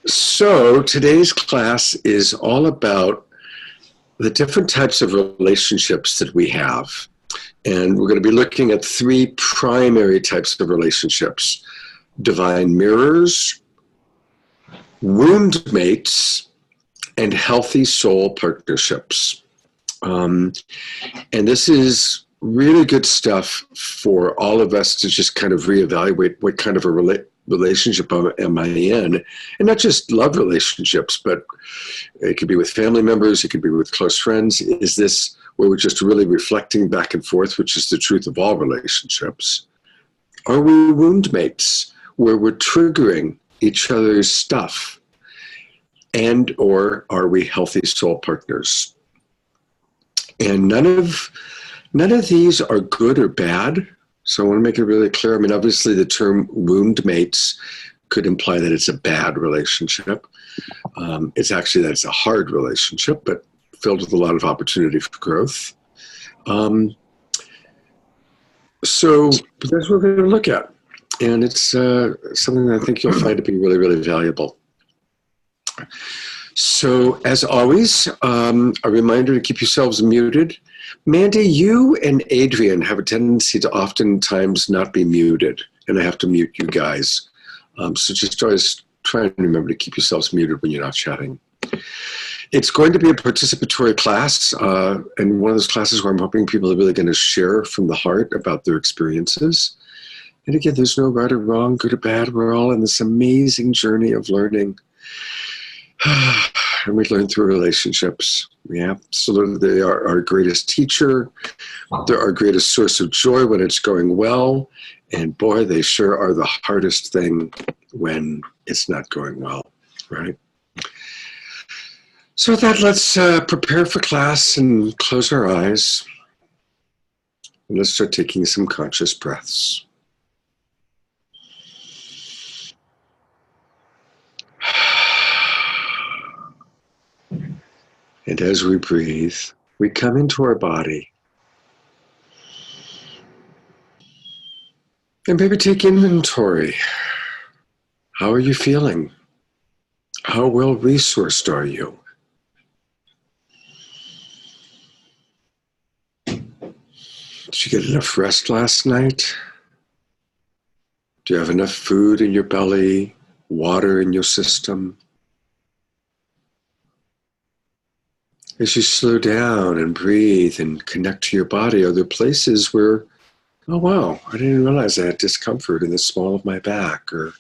So today's class is all about the different types of relationships that we have. And we're going to be looking at three primary types of relationships: divine mirrors, wound mates, and healthy soul partnerships. And this is really good stuff for all of us to just kind of reevaluate what kind of a relationship am I in, and not just love relationships, but it could be with family members, it could be with close friends. Is this where we're just really reflecting back and forth, which is the truth of all relationships? Are we wound mates, where we're triggering each other's stuff? And or are we healthy soul partners? And none of these are good or bad. So I want to make it really clear. I mean, obviously the term wound mates could imply that it's a bad relationship. It's actually that it's a hard relationship, but filled with a lot of opportunity for growth. So that's what we're going to look at. And it's something that I think you'll find to be really, really valuable. So as always, a reminder to keep yourselves muted. Mandy, you and Adrian have a tendency to oftentimes not be muted, and I have to mute you guys. So just always try and remember to keep yourselves muted when you're not chatting. It's going to be a participatory class, and one of those classes where I'm hoping people are really going to share from the heart about their experiences. And again, there's no right or wrong, good or bad. We're all in this amazing journey of learning. And we learn through relationships. Yeah, absolutely. They are our greatest teacher. They're our greatest source of joy when it's going well. And boy, they sure are the hardest thing when it's not going well, right? So with that, let's prepare for class and close our eyes. And let's start taking some conscious breaths. And as we breathe, we come into our body. And maybe take inventory. How are you feeling? How well resourced are you? Did you get enough rest last night? Do you have enough food in your belly, water in your system? As you slow down and breathe and connect to your body, are there places where, oh wow, I didn't realize I had discomfort in the small of my back, or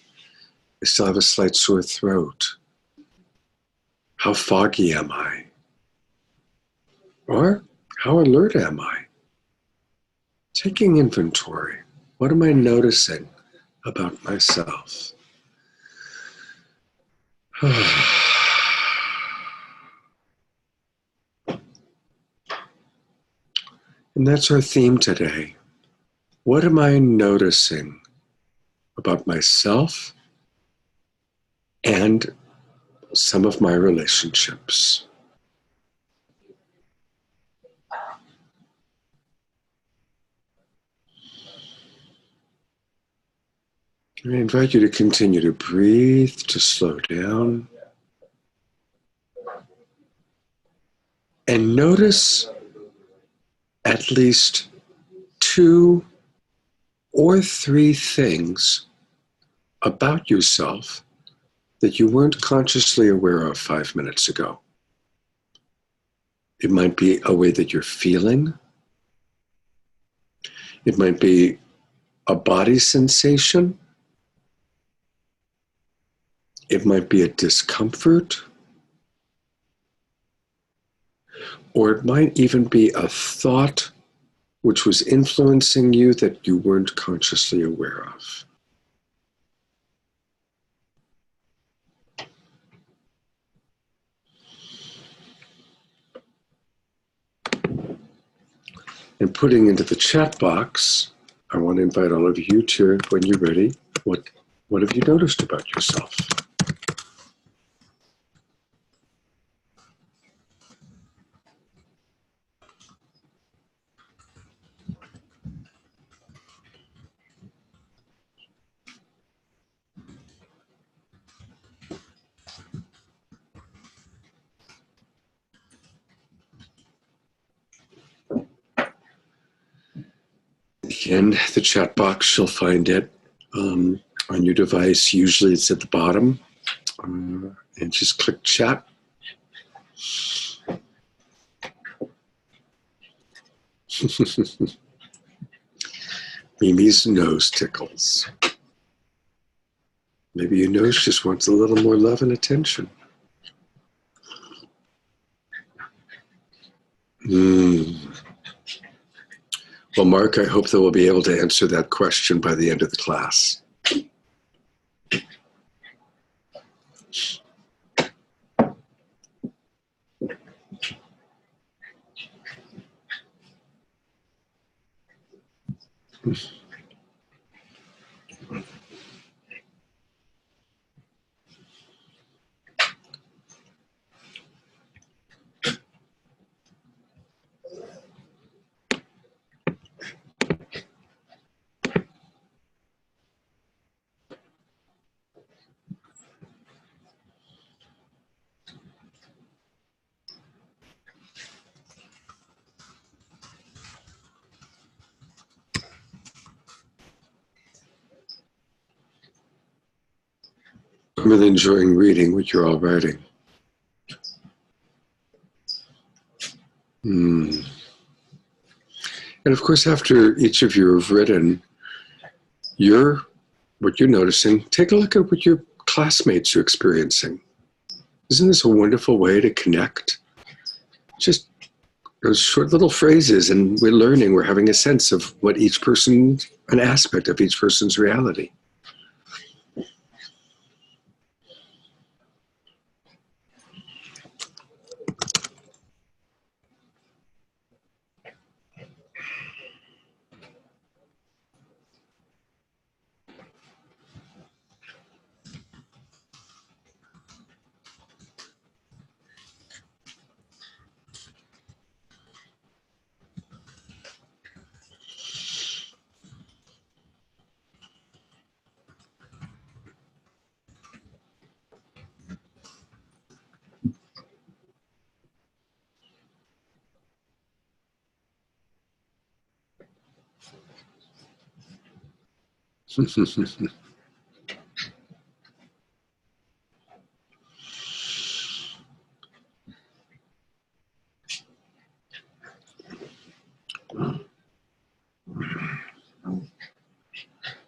I still have a slight sore throat? How foggy am I? Or how alert am I? Taking inventory. What am I noticing about myself? And that's our theme today. What am I noticing about myself and some of my relationships? I invite you to continue to breathe, to slow down, and notice at least 2 or 3 things about yourself that you weren't consciously aware of 5 minutes ago. It might be a way that you're feeling. It might be a body sensation. It might be a discomfort. Or it might even be a thought which was influencing you that you weren't consciously aware of. And putting into the chat box, I want to invite all of you to, when you're ready, what have you noticed about yourself? in the chat box. You'll find it on your device. Usually it's at the bottom. And just click chat. Mimi's nose tickles. Maybe your nose just wants a little more love and attention. Well, Mark, I hope that we'll be able to answer that question by the end of the class. I'm really enjoying reading what you're all writing. And of course, after each of you have written what you're noticing, take a look at what your classmates are experiencing. Isn't this a wonderful way to connect? Just those short little phrases, and we're having a sense of what each person, an aspect of each person's reality.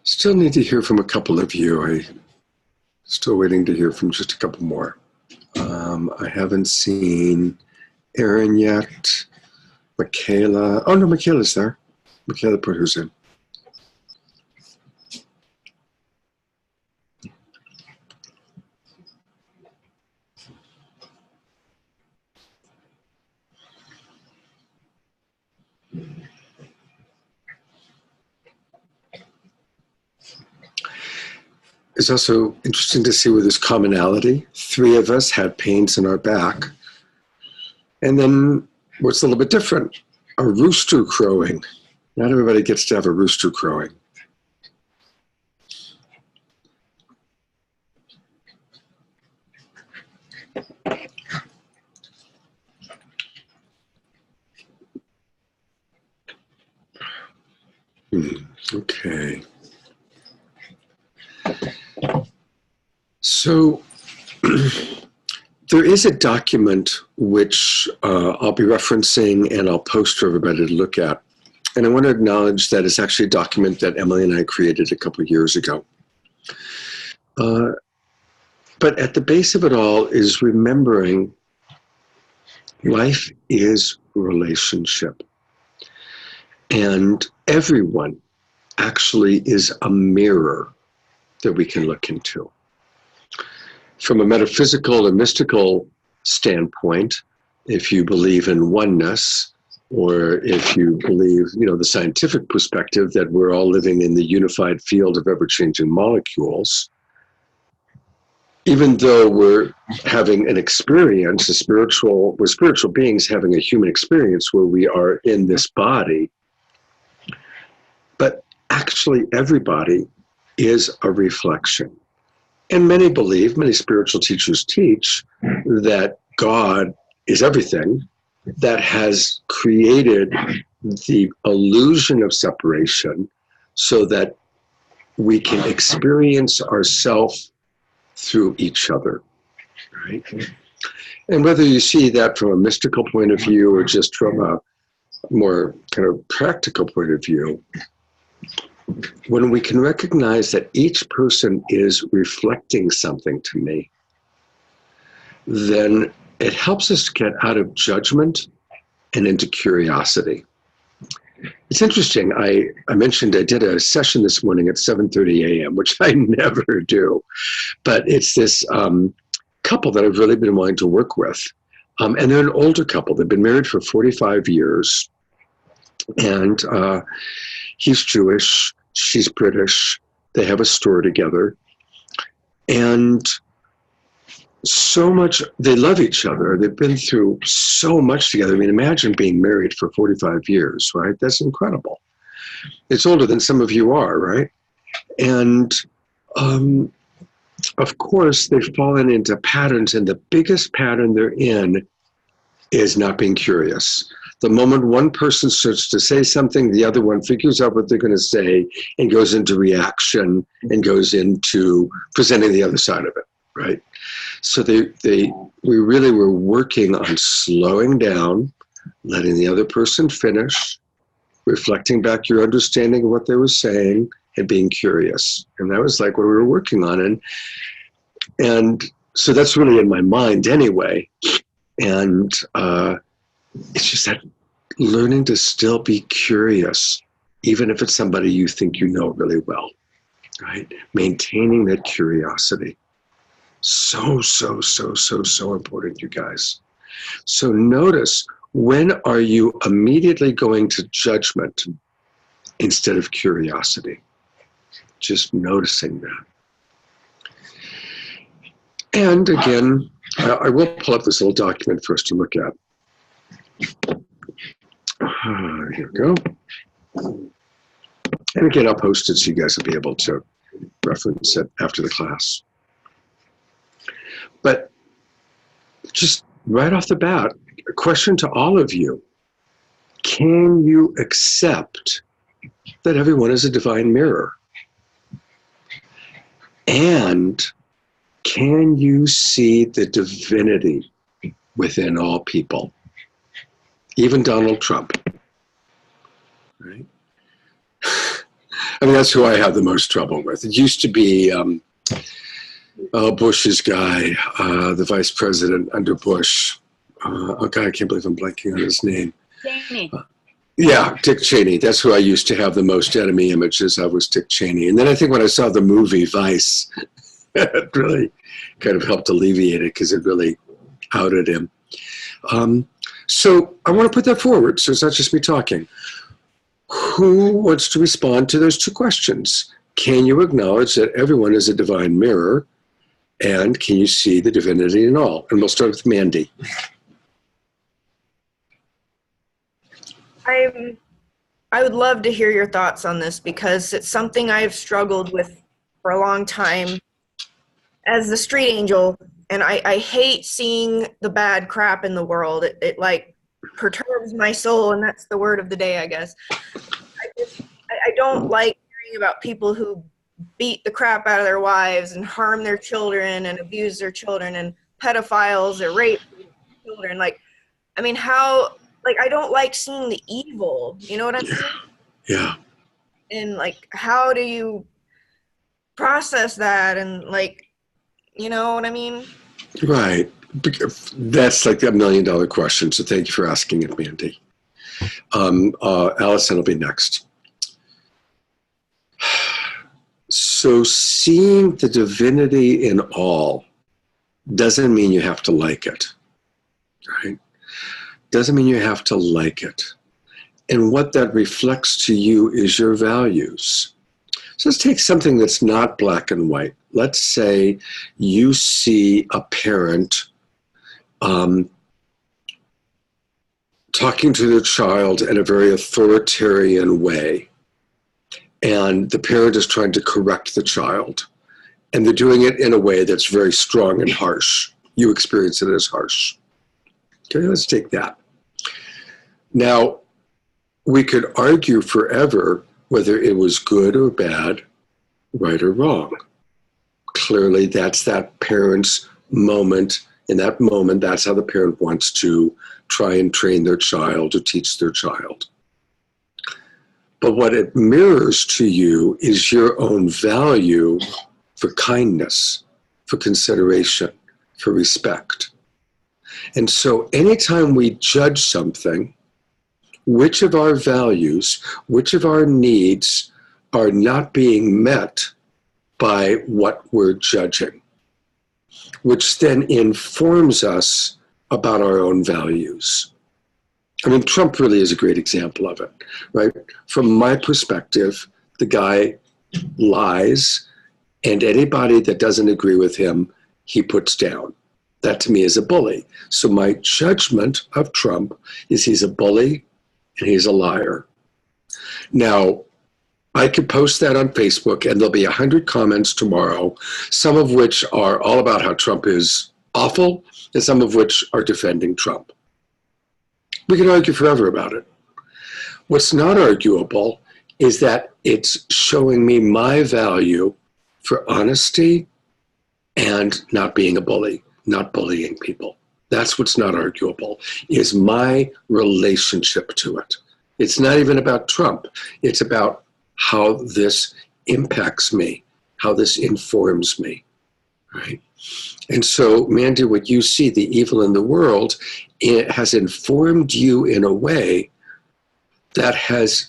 Still need to hear from a couple of you. I'm still waiting to hear from just a couple more. I haven't seen Erin yet. Michaela. Oh, no, Michaela's there. Michaela put hers in. It's also interesting to see where there's commonality. 3 of us had pains in our back. And then what's a little bit different? A rooster crowing. Not everybody gets to have a rooster crowing. Okay. So there is a document which I'll be referencing and I'll post for everybody to look at. And I want to acknowledge that it's actually a document that Emily and I created a couple of years ago. But at the base of it all is remembering life is relationship. And everyone actually is a mirror that we can look into. From a metaphysical and mystical standpoint, if you believe in oneness, or if you believe, the scientific perspective that we're all living in the unified field of ever-changing molecules, even though we're having an experience, we're spiritual beings having a human experience where we are in this body, but actually everybody is a reflection. And many spiritual teachers teach that God is everything that has created the illusion of separation so that we can experience ourselves through each other, right? And whether you see that from a mystical point of view or just from a more kind of practical point of view, when we can recognize that each person is reflecting something to me, then it helps us to get out of judgment and into curiosity. It's interesting. I mentioned I did a session this morning at 7:30 a.m., which I never do, but it's this couple that I've really been wanting to work with. And they're an older couple. They've been married for 45 years. And he's Jewish. She's British. They have a store together. And so much, they love each other. They've been through so much together. I mean, imagine being married for 45 years, right? That's incredible. It's older than some of you are, right? And of course, they've fallen into patterns, and the biggest pattern they're in is not being curious. The moment one person starts to say something, the other one figures out what they're going to say and goes into reaction and goes into presenting the other side of it, right? So we really were working on slowing down, letting the other person finish, reflecting back your understanding of what they were saying, and being curious. And that was like what we were working on. And so that's really in my mind anyway. And it's just that learning to still be curious, even if it's somebody you think you know really well, right? Maintaining that curiosity. So important, you guys. So notice, when are you immediately going to judgment instead of curiosity? Just noticing that. And again, I will pull up this little document for us to look at. Here we go. And again, I'll post it so you guys will be able to reference it after the class. But just right off the bat, a question to all of you. Can you accept that everyone is a divine mirror? And can you see the divinity within all people? Even Donald Trump, right? I mean, that's who I have the most trouble with. It used to be Bush's guy, the vice president under Bush. Oh God, I can't believe I'm blanking on his name. Cheney. Yeah, Dick Cheney. That's who I used to have the most enemy images of, was Dick Cheney. And then I think when I saw the movie Vice, it really kind of helped alleviate it because it really outed him. So I want to put that forward, so it's not just me talking. Who wants to respond to those two questions? Can you acknowledge that everyone is a divine mirror? And can you see the divinity in all? And we'll start with Mandy. I would love to hear your thoughts on this, because it's something I've struggled with for a long time as the street angel. And I hate seeing the bad crap in the world. It like perturbs my soul, and that's the word of the day, I guess. I don't like hearing about people who beat the crap out of their wives and harm their children and abuse their children, and pedophiles or rape children. Like, I mean, how, like, I don't like seeing the evil, you know what I'm saying? Yeah. And like, how do you process that? And like, you know what I mean? Right. That's like $1 million question. So thank you for asking it, Mandy. Allison will be next. So seeing the divinity in all doesn't mean you have to like it, right? Doesn't mean you have to like it. And what that reflects to you is your values. So let's take something that's not black and white. Let's say you see a parent talking to the child in a very authoritarian way, and the parent is trying to correct the child, and they're doing it in a way that's very strong and harsh. You experience it as harsh. Okay, let's take that. Now, we could argue forever whether it was good or bad, right or wrong. Clearly, that's that parent's moment. In that moment, that's how the parent wants to try and train their child or teach their child. But what it mirrors to you is your own value for kindness, for consideration, for respect. And so anytime we judge something, which of our values, which of our needs are not being met by what we're judging, which then informs us about our own values. I mean, Trump really is a great example of it, right? From my perspective, the guy lies, and anybody that doesn't agree with him, he puts down. That to me is a bully. So my judgment of Trump is he's a bully and he's a liar. Now, I could post that on Facebook and there'll be 100 comments tomorrow, some of which are all about how Trump is awful and some of which are defending Trump. We can argue forever about it. What's not arguable is that it's showing me my value for honesty and not being a bully, not bullying people. That's what's not arguable, is my relationship to it. It's not even about Trump. It's about how this impacts me, how this informs me, right? And so, Mandy, what you see, the evil in the world, it has informed you in a way that has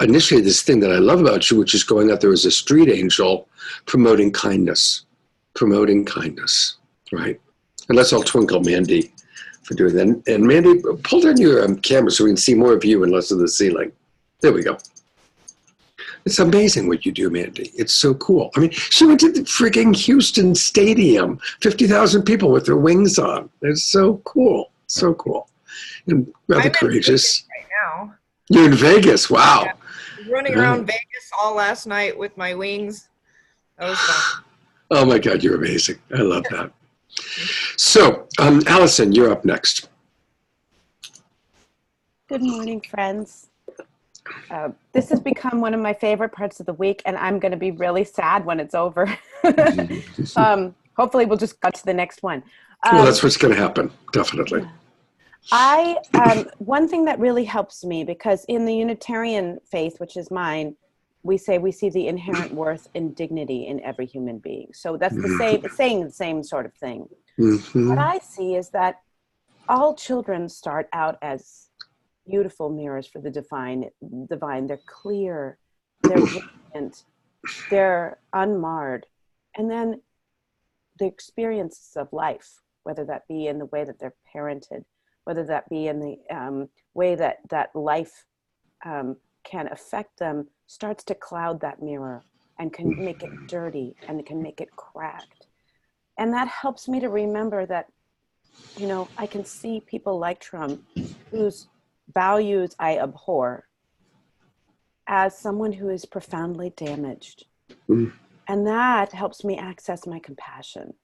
initially this thing that I love about you, which is going out there as a street angel, promoting kindness, right? And let's all twinkle Mandy for doing that. And Mandy, pull down your camera so we can see more of you and less of the ceiling. There we go. It's amazing what you do, Mandy. It's so cool. I mean, she went to the freaking Houston Stadium, 50,000 people with their wings on. It's so cool, so cool. And rather courageous. Right now. You're in Vegas, wow. Yeah. I was running around Vegas all last night with my wings. That was fun. Oh my God, you're amazing. I love that. So, Allison, you're up next. Good morning, friends. This has become one of my favorite parts of the week, and I'm going to be really sad when it's over. Hopefully, we'll just cut to the next one. Well, that's what's going to happen, definitely. One thing that really helps me, because in the Unitarian faith, which is mine, we say we see the inherent worth and dignity in every human being. So that's the same, saying the same sort of thing. Mm-hmm. What I see is that all children start out as beautiful mirrors for the divine. They're clear, they're radiant, they're unmarred. And then the experiences of life, whether that be in the way that they're parented, whether that be in the way that life can affect them, starts to cloud that mirror and can make it dirty and can make it cracked. And that helps me to remember that, you know, I can see people like Trump, whose values I abhor, as someone who is profoundly damaged. And that helps me access my compassion.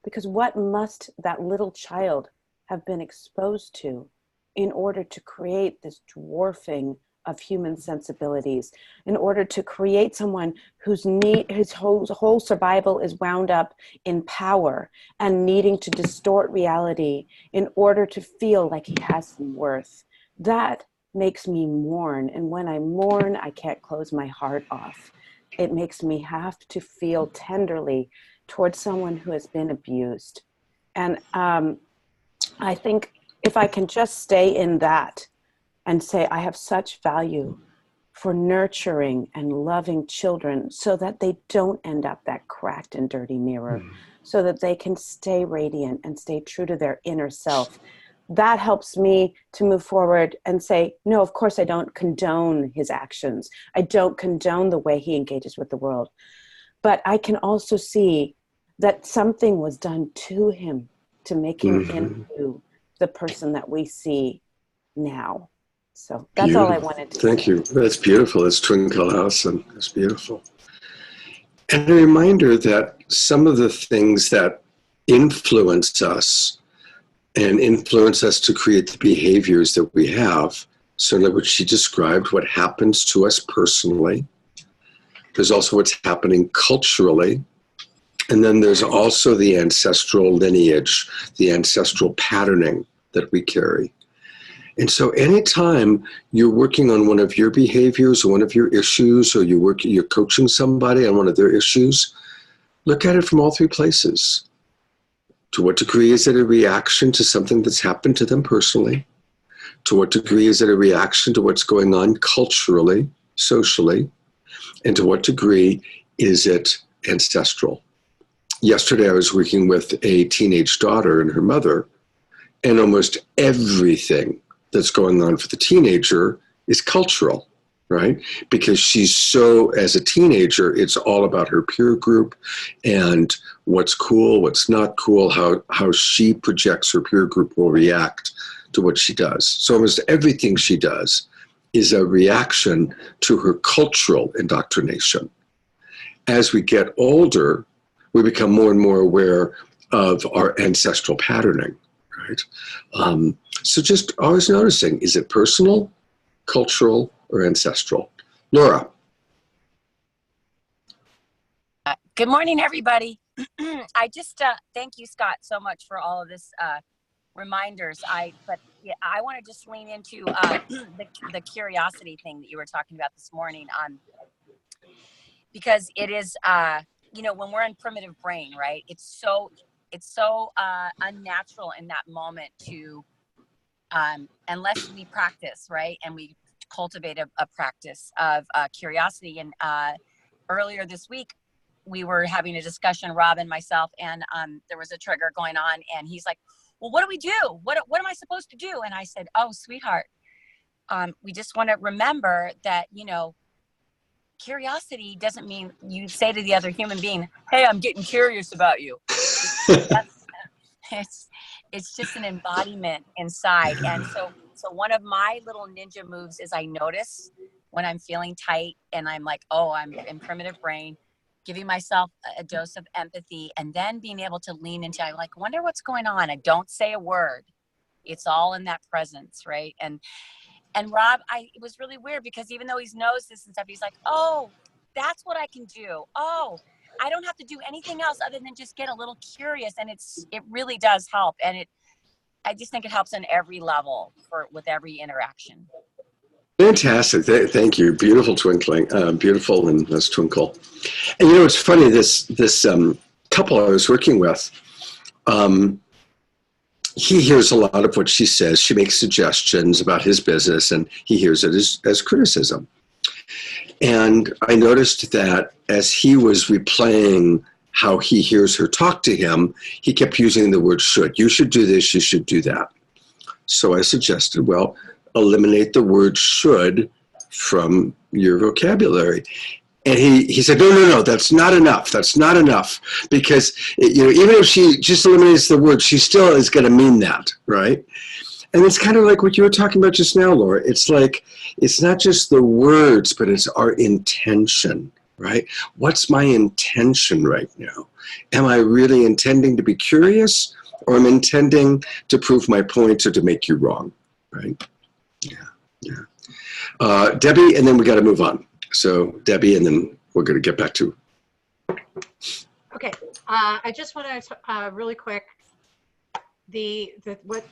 Because what must that little child have been exposed to in order to create this dwarfing of human sensibilities, in order to create someone whose whole survival is wound up in power and needing to distort reality in order to feel like he has some worth. That makes me mourn. And when I mourn, I can't close my heart off. It makes me have to feel tenderly towards someone who has been abused. And I think if I can just stay in that and say, I have such value for nurturing and loving children so that they don't end up that cracked and dirty mirror, so that they can stay radiant and stay true to their inner self. That helps me to move forward and say, no, of course I don't condone his actions. I don't condone the way he engages with the world. But I can also see that something was done to him to make him into the person that we see now. So that's beautiful. All I wanted to say. Thank you. That's beautiful. That's Twinkle Allison. That's beautiful. And a reminder that some of the things that influence us and influence us to create the behaviors that we have So in other words, she described what happens to us personally. There's also what's happening culturally. And then there's also the ancestral lineage, the ancestral patterning that we carry. And so anytime you're working on one of your behaviors or one of your issues, or you're coaching somebody on one of their issues, look at it from all three places. To what degree is it a reaction to something that's happened to them personally? To what degree is it a reaction to what's going on culturally, socially? And to what degree is it ancestral? Yesterday, I was working with a teenage daughter and her mother, and almost everything that's going on for the teenager is cultural, right? Because she's so, as a teenager, it's all about her peer group and what's cool, what's not cool, how she projects her peer group will react to what she does. So almost everything she does is a reaction to her cultural indoctrination. As we get older, we become more and more aware of our ancestral patterning, right? So just always noticing, is it personal, cultural, or ancestral? Laura. Good morning, everybody. I just thank you, Scott, so much for all of this reminders. I want to just lean into the curiosity thing that you were talking about this morning, because it is when we're in primitive brain, right? It's so unnatural in that moment to unless we practice, right, and we cultivate a practice of curiosity. And earlier this week, we were having a discussion, Rob and myself, and there was a trigger going on, and he's like, well, what do we do? What am I supposed to do? And I said, oh, sweetheart, we just want to remember that, curiosity doesn't mean you say to the other human being, hey, I'm getting curious about you. It's just an embodiment inside. And so one of my little ninja moves is I notice when I'm feeling tight and I'm like, oh, I'm in primitive brain, giving myself a dose of empathy, and then being able to lean into, I wonder what's going on. I don't say a word. It's all in that presence, right? And Rob, it was really weird because even though he knows this and stuff, he's like, oh, that's what I can do. Oh, I don't have to do anything else other than just get a little curious. And it really does help. And I just think it helps on every level with every interaction. Fantastic. Thank you. Beautiful twinkling. Beautiful and let's twinkle. And it's funny, this couple I was working with, he hears a lot of what she says. She makes suggestions about his business, and he hears it as criticism. And I noticed that as he was replaying how he hears her talk to him, he kept using the word should. You should do this, you should do that. So I suggested, well, eliminate the word should from your vocabulary. And he said, no, that's not enough. That's not enough. Because, even if she just eliminates the word, she still is going to mean that, right? And it's kind of like what you were talking about just now, Laura. It's like, it's not just the words, but it's our intention, right? What's my intention right now? Am I really intending to be curious, or am I intending to prove my point or to make you wrong, right? Yeah. Debbie, and then we got to move on. So Debbie, and then we're going to get back to. Okay, I just want to really quick. What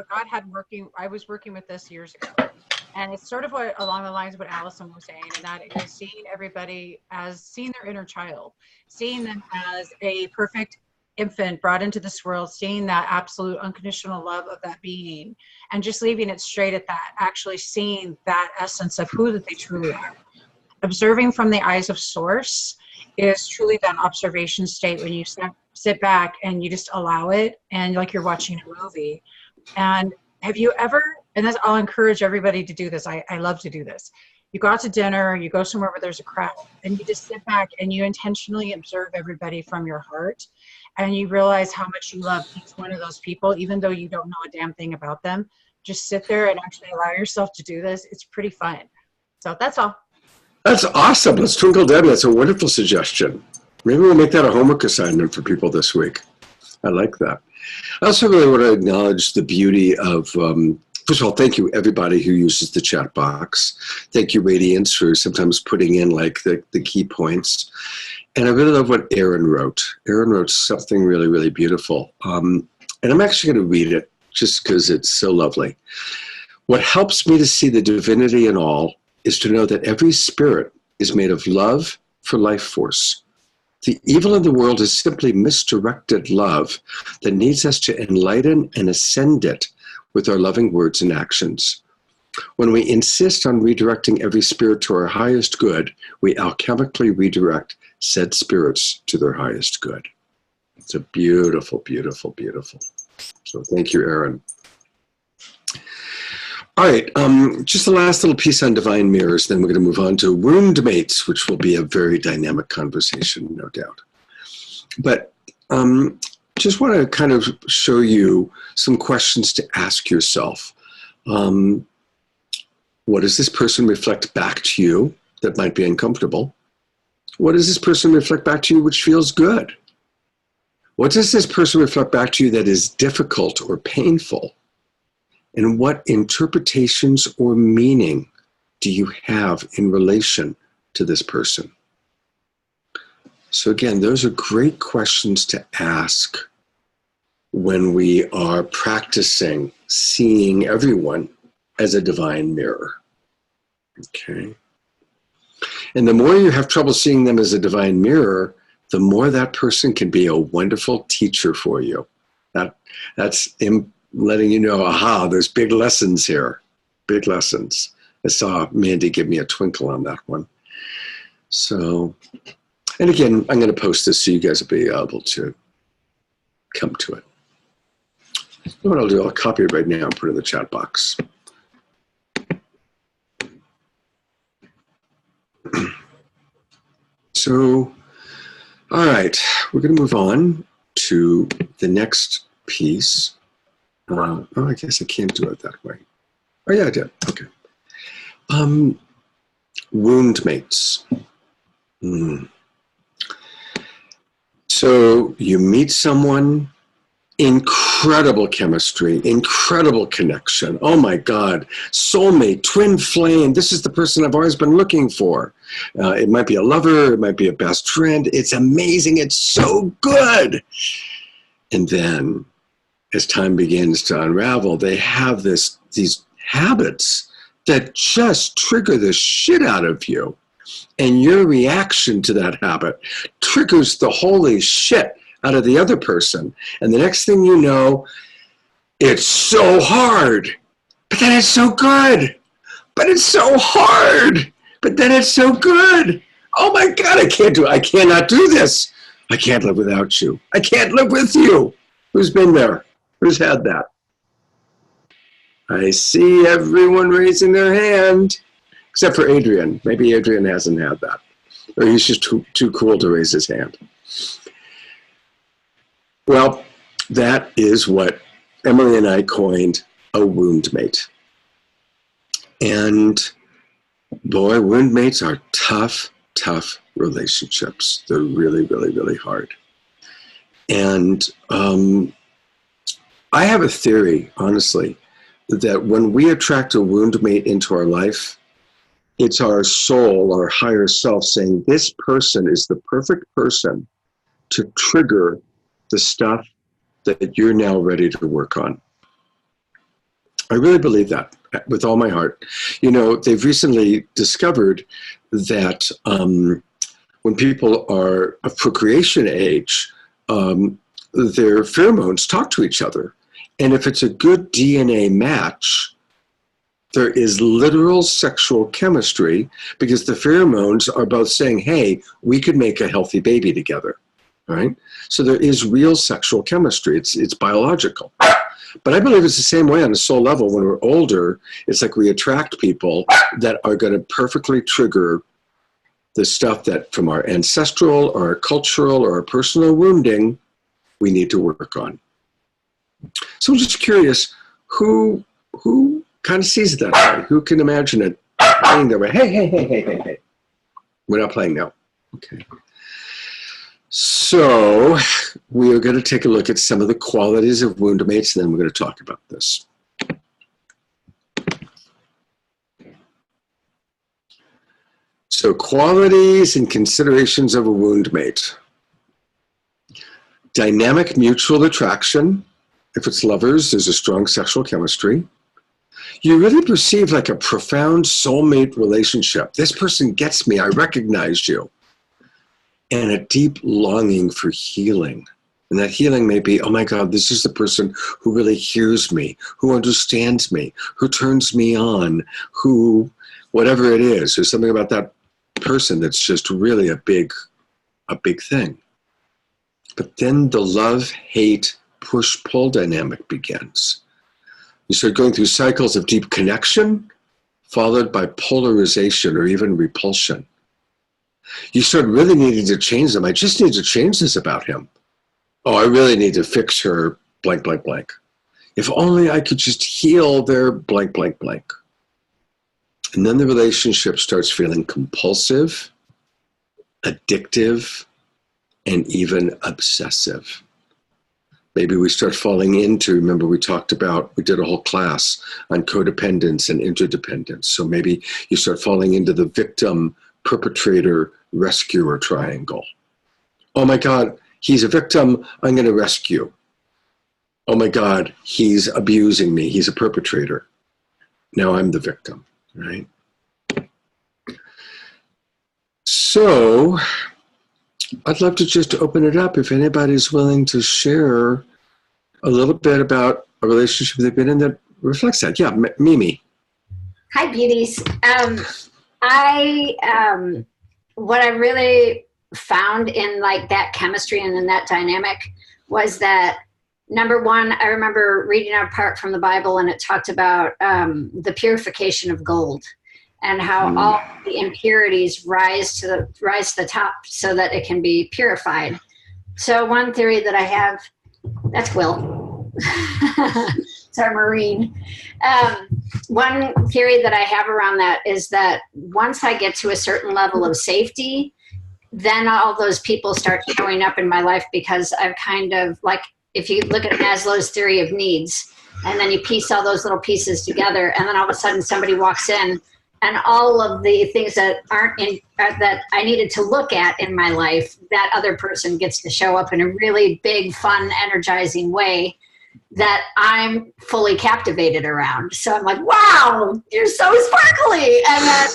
God had working. I was working with this years ago, and it's sort of along the lines of what Allison was saying, and that is seeing everybody as seeing their inner child, seeing them as a perfect infant brought into this world, seeing that absolute unconditional love of that being, and just leaving it straight at that. Actually seeing that essence of who that they truly are. Observing from the eyes of source is truly that observation state when you sit back and you just allow it, and like you're watching a movie. And have you ever, and I'll encourage everybody to do this. I love to do this. You go out to dinner, you go somewhere where there's a crowd, and you just sit back and you intentionally observe everybody from your heart, and you realize how much you love each one of those people, even though you don't know a damn thing about them. Just sit there and actually allow yourself to do this. It's pretty fun. So that's all. That's awesome. Let's twinkle Debbie. That's a wonderful suggestion. Maybe we'll make that a homework assignment for people this week. I like that. I also really want to acknowledge the beauty of First of all, thank you, everybody who uses the chat box. Thank you, Radiance, for sometimes putting in like the key points. And I really love what Aaron wrote. Aaron wrote something really, really beautiful. And I'm actually going to read it just because it's so lovely. What helps me to see the divinity in all is to know that every spirit is made of love for life force. The evil in the world is simply misdirected love that needs us to enlighten and ascend it with our loving words and actions. When we insist on redirecting every spirit to our highest good, we alchemically redirect said spirits to their highest good. It's a beautiful, beautiful, beautiful. So thank you, Aaron. All right, just the last little piece on divine mirrors, then we're going to move on to wound mates, which will be a very dynamic conversation, no doubt. But just want to kind of show you some questions to ask yourself. What does this person reflect back to you that might be uncomfortable? What does this person reflect back to you which feels good? What does this person reflect back to you that is difficult or painful? And what interpretations or meaning do you have in relation to this person? So again, those are great questions to ask when we are practicing seeing everyone as a divine mirror. Okay. And the more you have trouble seeing them as a divine mirror, the more that person can be a wonderful teacher for you. That's letting you know, aha, there's big lessons here, big lessons. I saw Mandy give me a twinkle on that one. So, and again, I'm going to post this so you guys will be able to come to it. You know what I'll do? I'll copy it right now and put it in the chat box. So, all right, we're going to move on to the next piece. Oh, I guess I can't do it that way. Oh, yeah, I did. Okay. Wound mates. So you meet someone, incredible chemistry, incredible connection. Oh my God, soulmate, twin flame. This is the person I've always been looking for. It might be a lover, it might be a best friend. It's amazing. It's so good. And then as time begins to unravel, they have these habits that just trigger the shit out of you. And your reaction to that habit triggers the holy shit out of the other person. And the next thing you know, it's so hard, but then it's so good. But it's so hard, but then it's so good. Oh my God, I cannot do this. I can't live without you. I can't live with you. Who's been there? Who's had that? I see everyone raising their hand, except for Adrian. Maybe Adrian hasn't had that. Or he's just too cool to raise his hand. Well, that is what Emily and I coined a wound mate. And boy, wound mates are tough, tough relationships. They're really, really, really hard. And I have a theory, honestly, that when we attract a wound mate into our life, it's our soul, our higher self saying, this person is the perfect person to trigger the stuff that you're now ready to work on. I really believe that with all my heart. You know, they've recently discovered that when people are of procreation age, their pheromones talk to each other. And if it's a good DNA match, there is literal sexual chemistry because the pheromones are both saying, hey, we could make a healthy baby together, right? So there is real sexual chemistry. It's biological. But I believe it's the same way on a soul level. When we're older, it's like we attract people that are going to perfectly trigger the stuff that from our ancestral or our cultural or our personal wounding we need to work on. So I'm just curious, who kind of sees it that way? Who can imagine it playing that way? Hey. We're not playing now. Okay. So we are going to take a look at some of the qualities of wound mates, and then we're going to talk about this. So qualities and considerations of a wound mate. Dynamic mutual attraction. If it's lovers, there's a strong sexual chemistry. You really perceive like a profound soulmate relationship. This person gets me. I recognize you. And a deep longing for healing. And that healing may be, oh my God, this is the person who really hears me, who understands me, who turns me on, who, whatever it is, there's something about that person that's just really a big thing. But then the love-hate push-pull dynamic begins. You start going through cycles of deep connection, followed by polarization or even repulsion. You start really needing to change them. I just need to change this about him. Oh, I really need to fix her blank, blank, blank. If only I could just heal their blank, blank, blank. And then the relationship starts feeling compulsive, addictive, and even obsessive. Maybe we start falling into, remember we did a whole class on codependence and interdependence. So maybe you start falling into the victim, perpetrator, rescuer triangle. Oh my God, he's a victim, I'm going to rescue. Oh my God, he's abusing me, he's a perpetrator. Now I'm the victim, right? So I'd love to just open it up if anybody's willing to share a little bit about a relationship they've been in that reflects that. Yeah, Mimi. Hi, beauties. What I really found in like that chemistry and in that dynamic was that, number one, I remember reading a part from the Bible and it talked about the purification of gold and how all the impurities rise to the top so that it can be purified. So one theory that I have, that's Will. It's our Marine. One theory that I have around that is that once I get to a certain level of safety, then all those people start showing up in my life because I've kind of, like, if you look at Maslow's theory of needs, and then you piece all those little pieces together, and then all of a sudden somebody walks in, and all of the things that aren't in, that I needed to look at in my life, that other person gets to show up in a really big, fun, energizing way that I'm fully captivated around. So I'm like, wow, you're so sparkly. And then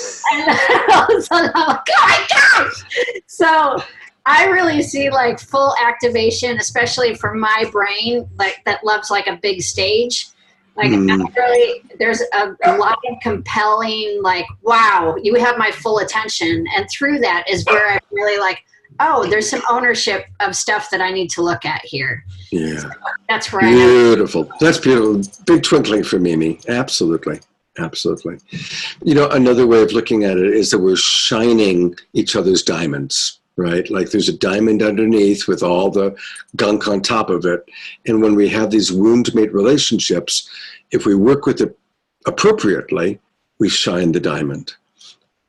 all of a sudden I'm like, oh my gosh. So I really see like full activation, especially for my brain, like that loves like a big stage. Like really, there's a lot of compelling, like, wow, you have my full attention. And through that is where I really like, oh, there's some ownership of stuff that I need to look at here. Yeah. So that's where beautiful. That's beautiful. Big twinkling for Mimi. Absolutely. Absolutely. You know, another way of looking at it is that we're shining each other's diamonds, right? Like there's a diamond underneath with all the gunk on top of it. And when we have these wound mate relationships, if we work with it appropriately, we shine the diamond.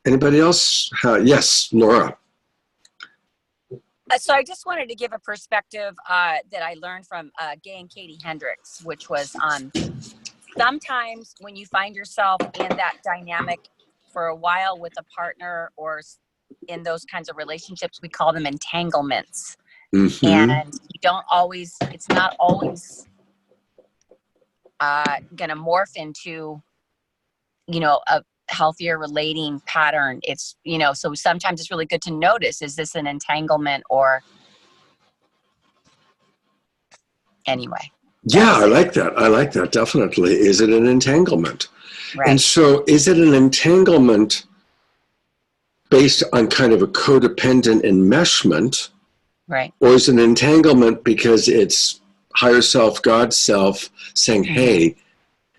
Anybody else? Yes, Laura. So I just wanted to give a perspective that I learned from Gay and Katie Hendricks, which was sometimes when you find yourself in that dynamic for a while with a partner or in those kinds of relationships, we call them entanglements. Mm-hmm. And you don't always, it's not always going to morph into, you know, a healthier relating pattern. It's, you know, so sometimes it's really good to notice, is this an entanglement or anyway? Yeah, I like that. I like that. Definitely. Is it an entanglement? Right. And so is it an entanglement based on kind of a codependent enmeshment? Right. Or is it an entanglement because it's higher self, God's self saying, mm-hmm. hey,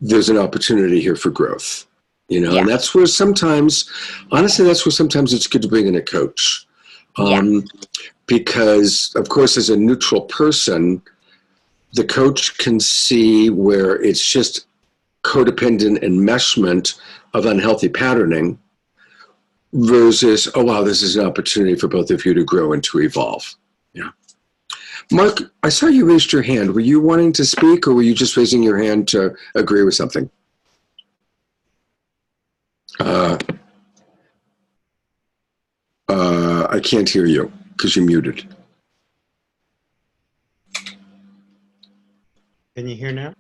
there's an opportunity here for growth. You know, yeah. And that's where sometimes, honestly, that's where sometimes it's good to bring in a coach. Because, of course, as a neutral person, the coach can see where it's just codependent enmeshment of unhealthy patterning versus, oh, wow, this is an opportunity for both of you to grow and to evolve. Yeah. Mark, I saw you raised your hand. Were you wanting to speak or were you just raising your hand to agree with something? I can't hear you because you're muted. Can you hear now?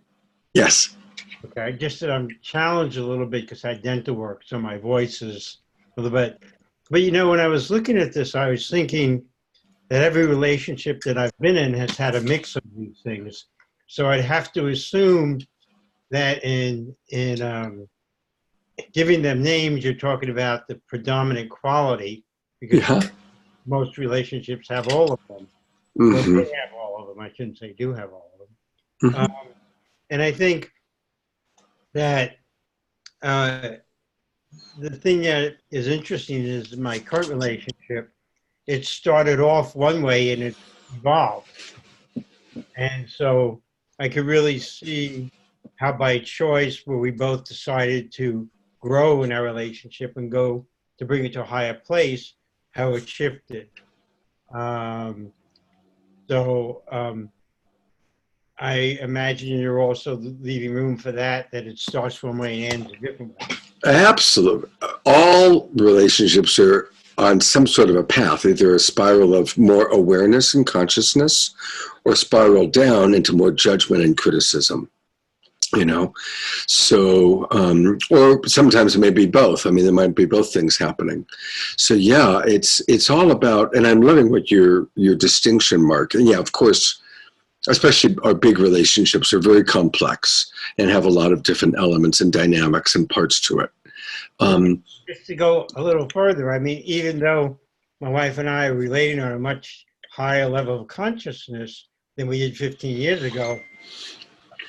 Yes. Okay, I just said I'm challenged a little bit because I dental work, so my voice is a little bit. But you know, when I was looking at this, I was thinking that every relationship that I've been in has had a mix of these things. So I'd have to assume that in giving them names, you're talking about the predominant quality, because Yeah. most relationships have all of them. Well, Mm-hmm. they have all of them. I shouldn't say do have all of them. Mm-hmm. And I think that the thing that is interesting is my current relationship. It started off one way and it evolved. And so I could really see how by choice, where we both decided to grow in our relationship and go to bring it to a higher place, how it shifted. I imagine you're also leaving room for that it starts one way and ends a different way. Absolutely. All relationships are on some sort of a path, either a spiral of more awareness and consciousness or spiral down into more judgment and criticism, you know? So, or sometimes it may be both. I mean, there might be both things happening. So yeah, it's all about, and I'm loving what your distinction, Mark. And yeah, of course, especially our big relationships are very complex and have a lot of different elements and dynamics and parts to it. Just to go a little further, I mean, even though my wife and I are relating on a much higher level of consciousness than we did 15 years ago,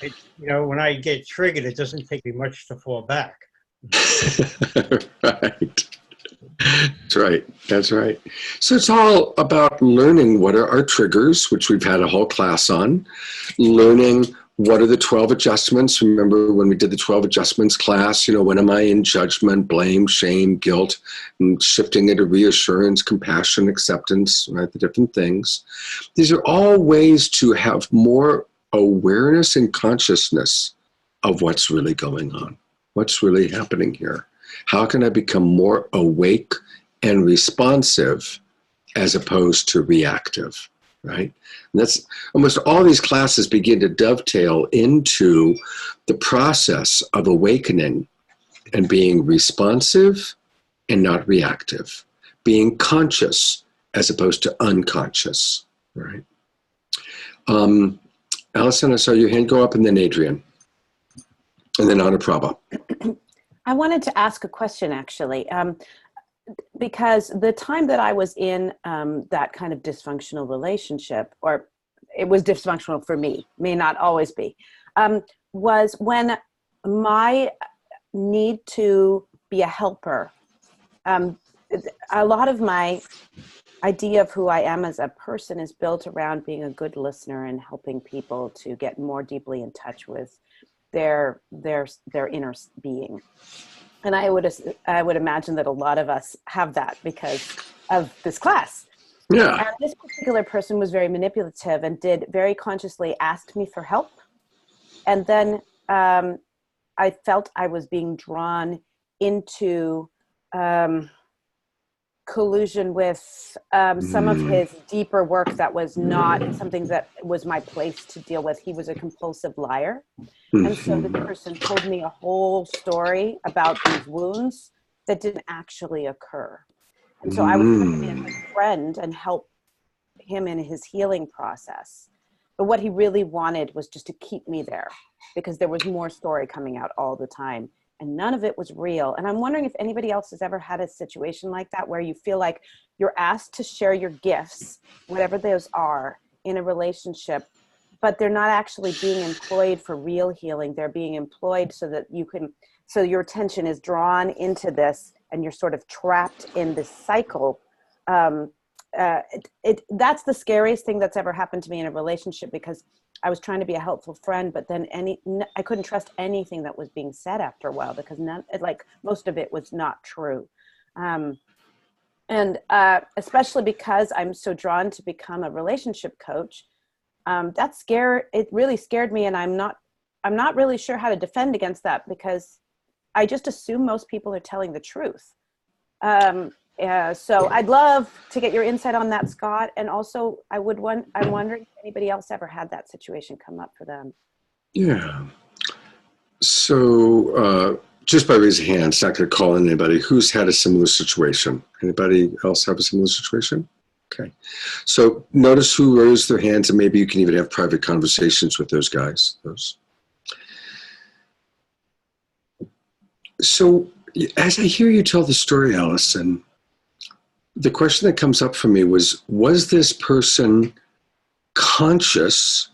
you know, when I get triggered, it doesn't take me much to fall back. Right. That's right. That's right. So it's all about learning what are our triggers, which we've had a whole class on, learning what are the 12 adjustments. Remember when we did the 12 adjustments class, you know, when am I in judgment, blame, shame, guilt, and shifting into reassurance, compassion, acceptance, right? The different things. These are all ways to have more awareness and consciousness of what's really going on, what's really happening here. How can I become more awake and responsive as opposed to reactive, right? And that's almost all these classes begin to dovetail into the process of awakening and being responsive and not reactive, being conscious as opposed to unconscious, right? Allison, I saw your hand go up, and then Adrian, and then Anna Prabha. I wanted to ask a question, actually, because the time that I was in that kind of dysfunctional relationship, or it was dysfunctional for me, may not always be, was when my need to be a helper, a lot of my idea of who I am as a person is built around being a good listener and helping people to get more deeply in touch with their inner being. And I would imagine that a lot of us have that because of this class. Yeah. And this particular person was very manipulative and did very consciously ask me for help. And then I felt I was being drawn into collusion with some of his deeper work that was not something that was my place to deal with. He was a compulsive liar. And so this person told me a whole story about these wounds that didn't actually occur. And so I was trying to be a good friend and help him in his healing process. But what he really wanted was just to keep me there because there was more story coming out all the time. And none of it was real. And I'm wondering if anybody else has ever had a situation like that where you feel like you're asked to share your gifts, whatever those are, in a relationship, but they're not actually being employed for real healing. They're being employed so that so your attention is drawn into this and you're sort of trapped in this cycle. That's the scariest thing that's ever happened to me in a relationship because I was trying to be a helpful friend, but then I couldn't trust anything that was being said after a while because most of it was not true. And especially because I'm so drawn to become a relationship coach, it really scared me. And I'm not really sure how to defend against that because I just assume most people are telling the truth. So I'd love to get your insight on that, Scott. And also, I'm wondering if anybody else ever had that situation come up for them. Yeah. So just by raising hands, not going to call in anybody. Who's had a similar situation? Anybody else have a similar situation? Okay. So notice who raised their hands, and maybe you can even have private conversations with those guys. So as I hear you tell the story, Allison, the question that comes up for me was this person conscious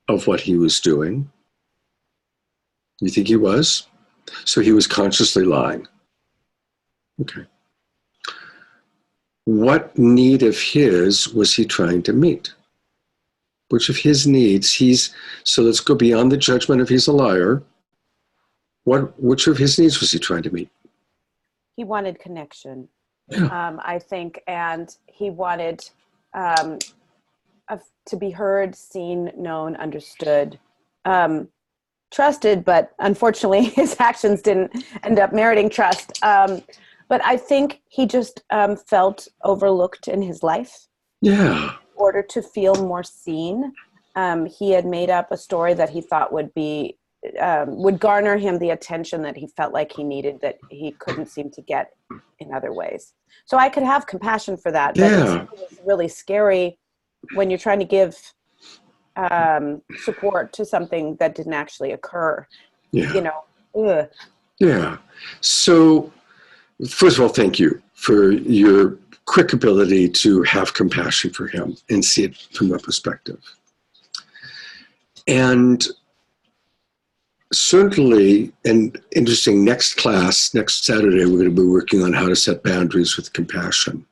of what he was doing? You think he was? So he was consciously lying. Okay. What need of his was he trying to meet? Which of his needs so let's go beyond the judgment of he's a liar. Which of his needs was he trying to meet? He wanted connection. Yeah. I think, and he wanted to be heard, seen, known, understood, trusted, but unfortunately his actions didn't end up meriting trust. But I think he just felt overlooked in his life. Yeah. In order to feel more seen, he had made up a story that he thought would garner him the attention that he felt like he needed, that he couldn't seem to get in other ways. So I could have compassion for that, but it's really scary when you're trying to give support to something that didn't actually occur. Yeah. Ugh. Yeah. So first of all, thank you for your quick ability to have compassion for him and see it from that perspective. And certainly, and interesting, next Saturday, we're going to be working on how to set boundaries with compassion.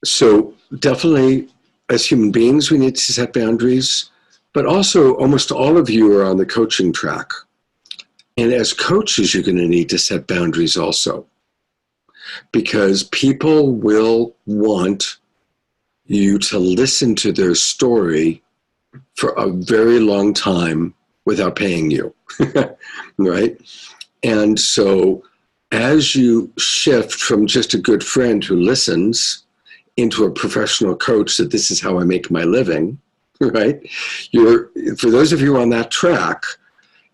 So definitely, as human beings, we need to set boundaries, but also almost all of you are on the coaching track. And as coaches, you're going to need to set boundaries also, because people will want you to listen to their story for a very long time without paying you, right? And so as you shift from just a good friend who listens into a professional coach that this is how I make my living, right? For those of you on that track,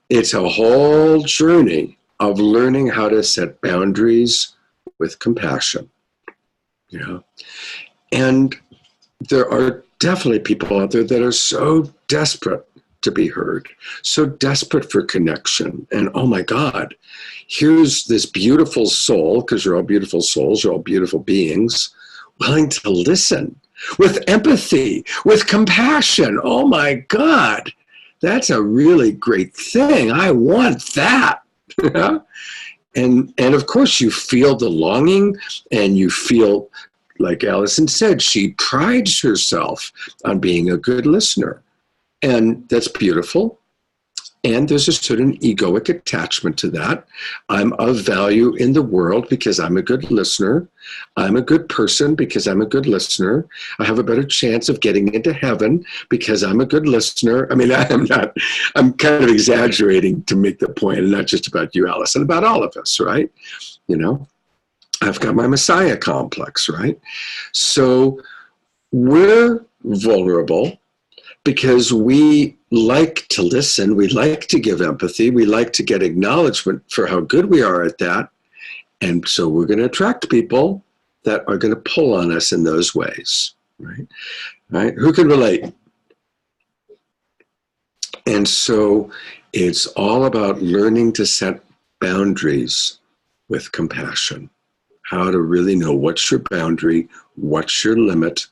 it's a whole journey of learning how to set boundaries with compassion, And there are definitely people out there that are so desperate to be heard, so desperate for connection. And oh my God, here's this beautiful soul, because you're all beautiful souls, you're all beautiful beings, willing to listen with empathy, with compassion. Oh my God, that's a really great thing. I want that. And of course you feel the longing, and you feel, like Allison said, she prides herself on being a good listener. And that's beautiful. And there's a certain egoic attachment to that. I'm of value in the world because I'm a good listener. I'm a good person because I'm a good listener. I have a better chance of getting into heaven because I'm a good listener. I mean, I'm kind of exaggerating to make the point, and not just about you, Allison, about all of us, right? I've got my Messiah complex, right? So we're vulnerable because we like to listen, we like to give empathy, we like to get acknowledgement for how good we are at that. And so we're going to attract people that are going to pull on us in those ways, right? Right? Who can relate? And so it's all about learning to set boundaries with compassion. How to really know what's your boundary, what's your limit.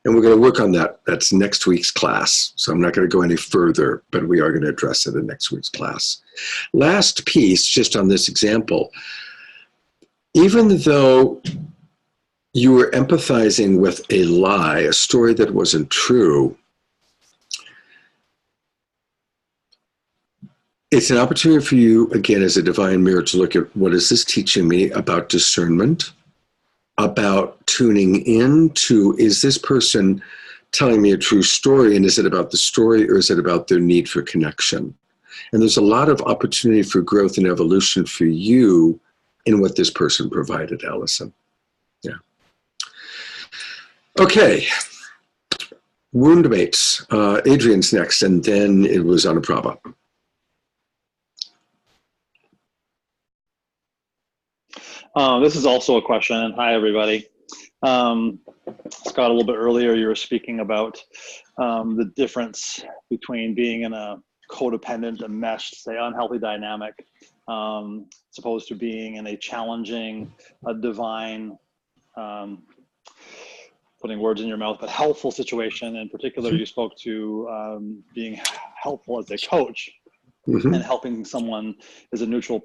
And we're going to work on that. That's next week's class. So I'm not going to go any further, but we are going to address it in next week's class. Last piece, just on this example. Even though you were empathizing with a lie, a story that wasn't true, it's an opportunity for you, again, as a divine mirror, to look at what is this teaching me about discernment, about tuning in to, is this person telling me a true story, and is it about the story, or is it about their need for connection? And there's a lot of opportunity for growth and evolution for you in what this person provided, Allison. Yeah. Okay. Wound mates. Adrian's next, and then it was Anuprabha. This is also a question, and hi, everybody. Scott, a little bit earlier, you were speaking about the difference between being in a codependent, enmeshed, say, unhealthy dynamic, as opposed to being in a challenging, divine, putting words in your mouth, but helpful situation. In particular, you spoke to being helpful as a coach and helping someone as a neutral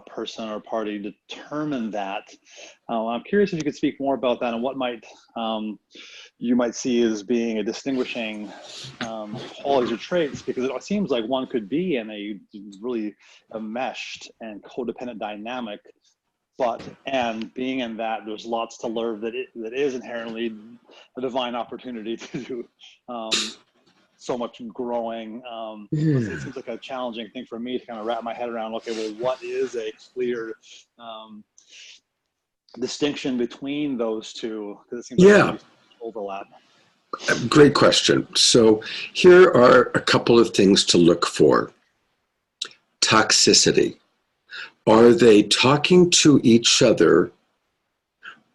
person or party determine that. I'm curious if you could speak more about that and what might you might see as being a distinguishing qualities or traits, because it seems like one could be in a really enmeshed and codependent dynamic, and being in that, there's lots to learn that is inherently a divine opportunity to do so much growing. It seems like a challenging thing for me to kind of wrap my head around. Okay, well, what is a clear distinction between those two? Because it seems like there's overlap. Great question. So here are a couple of things to look for. Toxicity. Are they talking to each other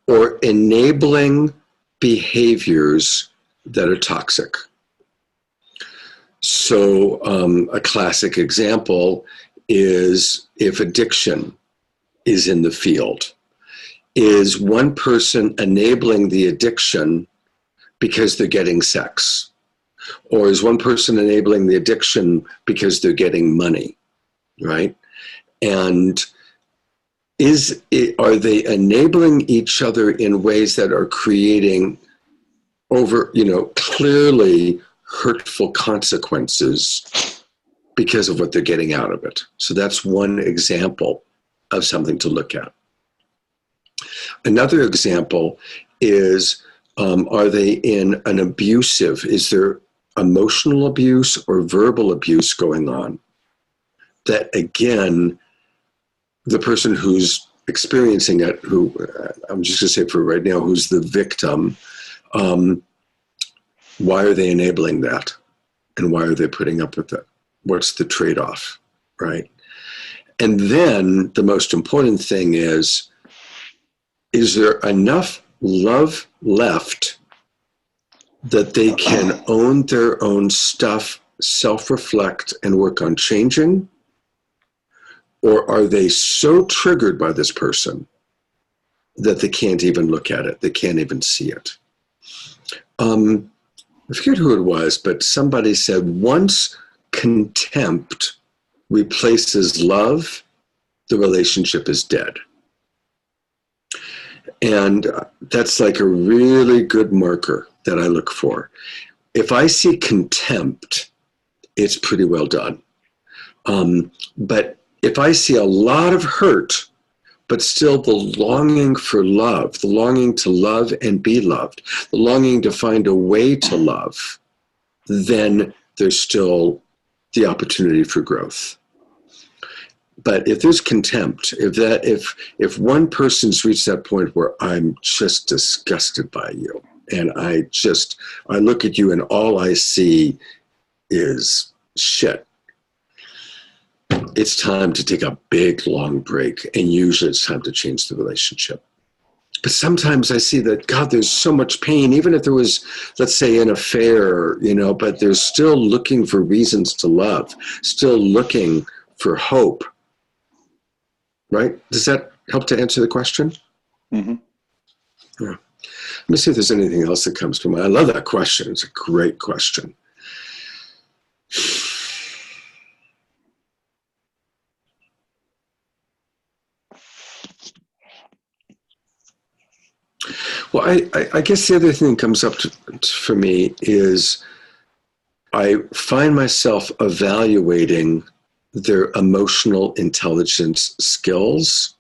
or enabling behaviors that are toxic? So a classic example is if addiction is in the field. Is one person enabling the addiction because they're getting sex? Or is one person enabling the addiction because they're getting money, right? And are they enabling each other in ways that are creating clearly hurtful consequences because of what they're getting out of it? So that's one example of something to look at. Another example is, are they in an abusive, is there emotional abuse or verbal abuse going on? That again, the person who's experiencing it, who I'm just going to say for right now, who's the victim, why are they enabling that? And why are they putting up with it? What's the trade-off, right? And then the most important thing is there enough love left that they can own their own stuff, self-reflect, and work on changing? Or are they so triggered by this person that they can't even look at it? They can't even see it. I forget who it was, but somebody said once contempt replaces love, the relationship is dead. And that's like a really good marker that I look for. If I see contempt, it's pretty well done. But if I see a lot of hurt, but still the longing for love, the longing to love and be loved, the longing to find a way to love, then there's still the opportunity for growth. But if there's contempt, if one person's reached that point where I'm just disgusted by you, and I look at you and all I see is shit, it's time to take a big, long break, and usually it's time to change the relationship. But sometimes I see that, God, there's so much pain, even if there was, let's say, an affair, but they're still looking for reasons to love, still looking for hope. Right? Does that help to answer the question? Mm-hmm. Yeah. Let me see if there's anything else that comes to mind. I love that question. It's a great question. Well, I guess the other thing that comes up for me is I find myself evaluating their emotional intelligence skills.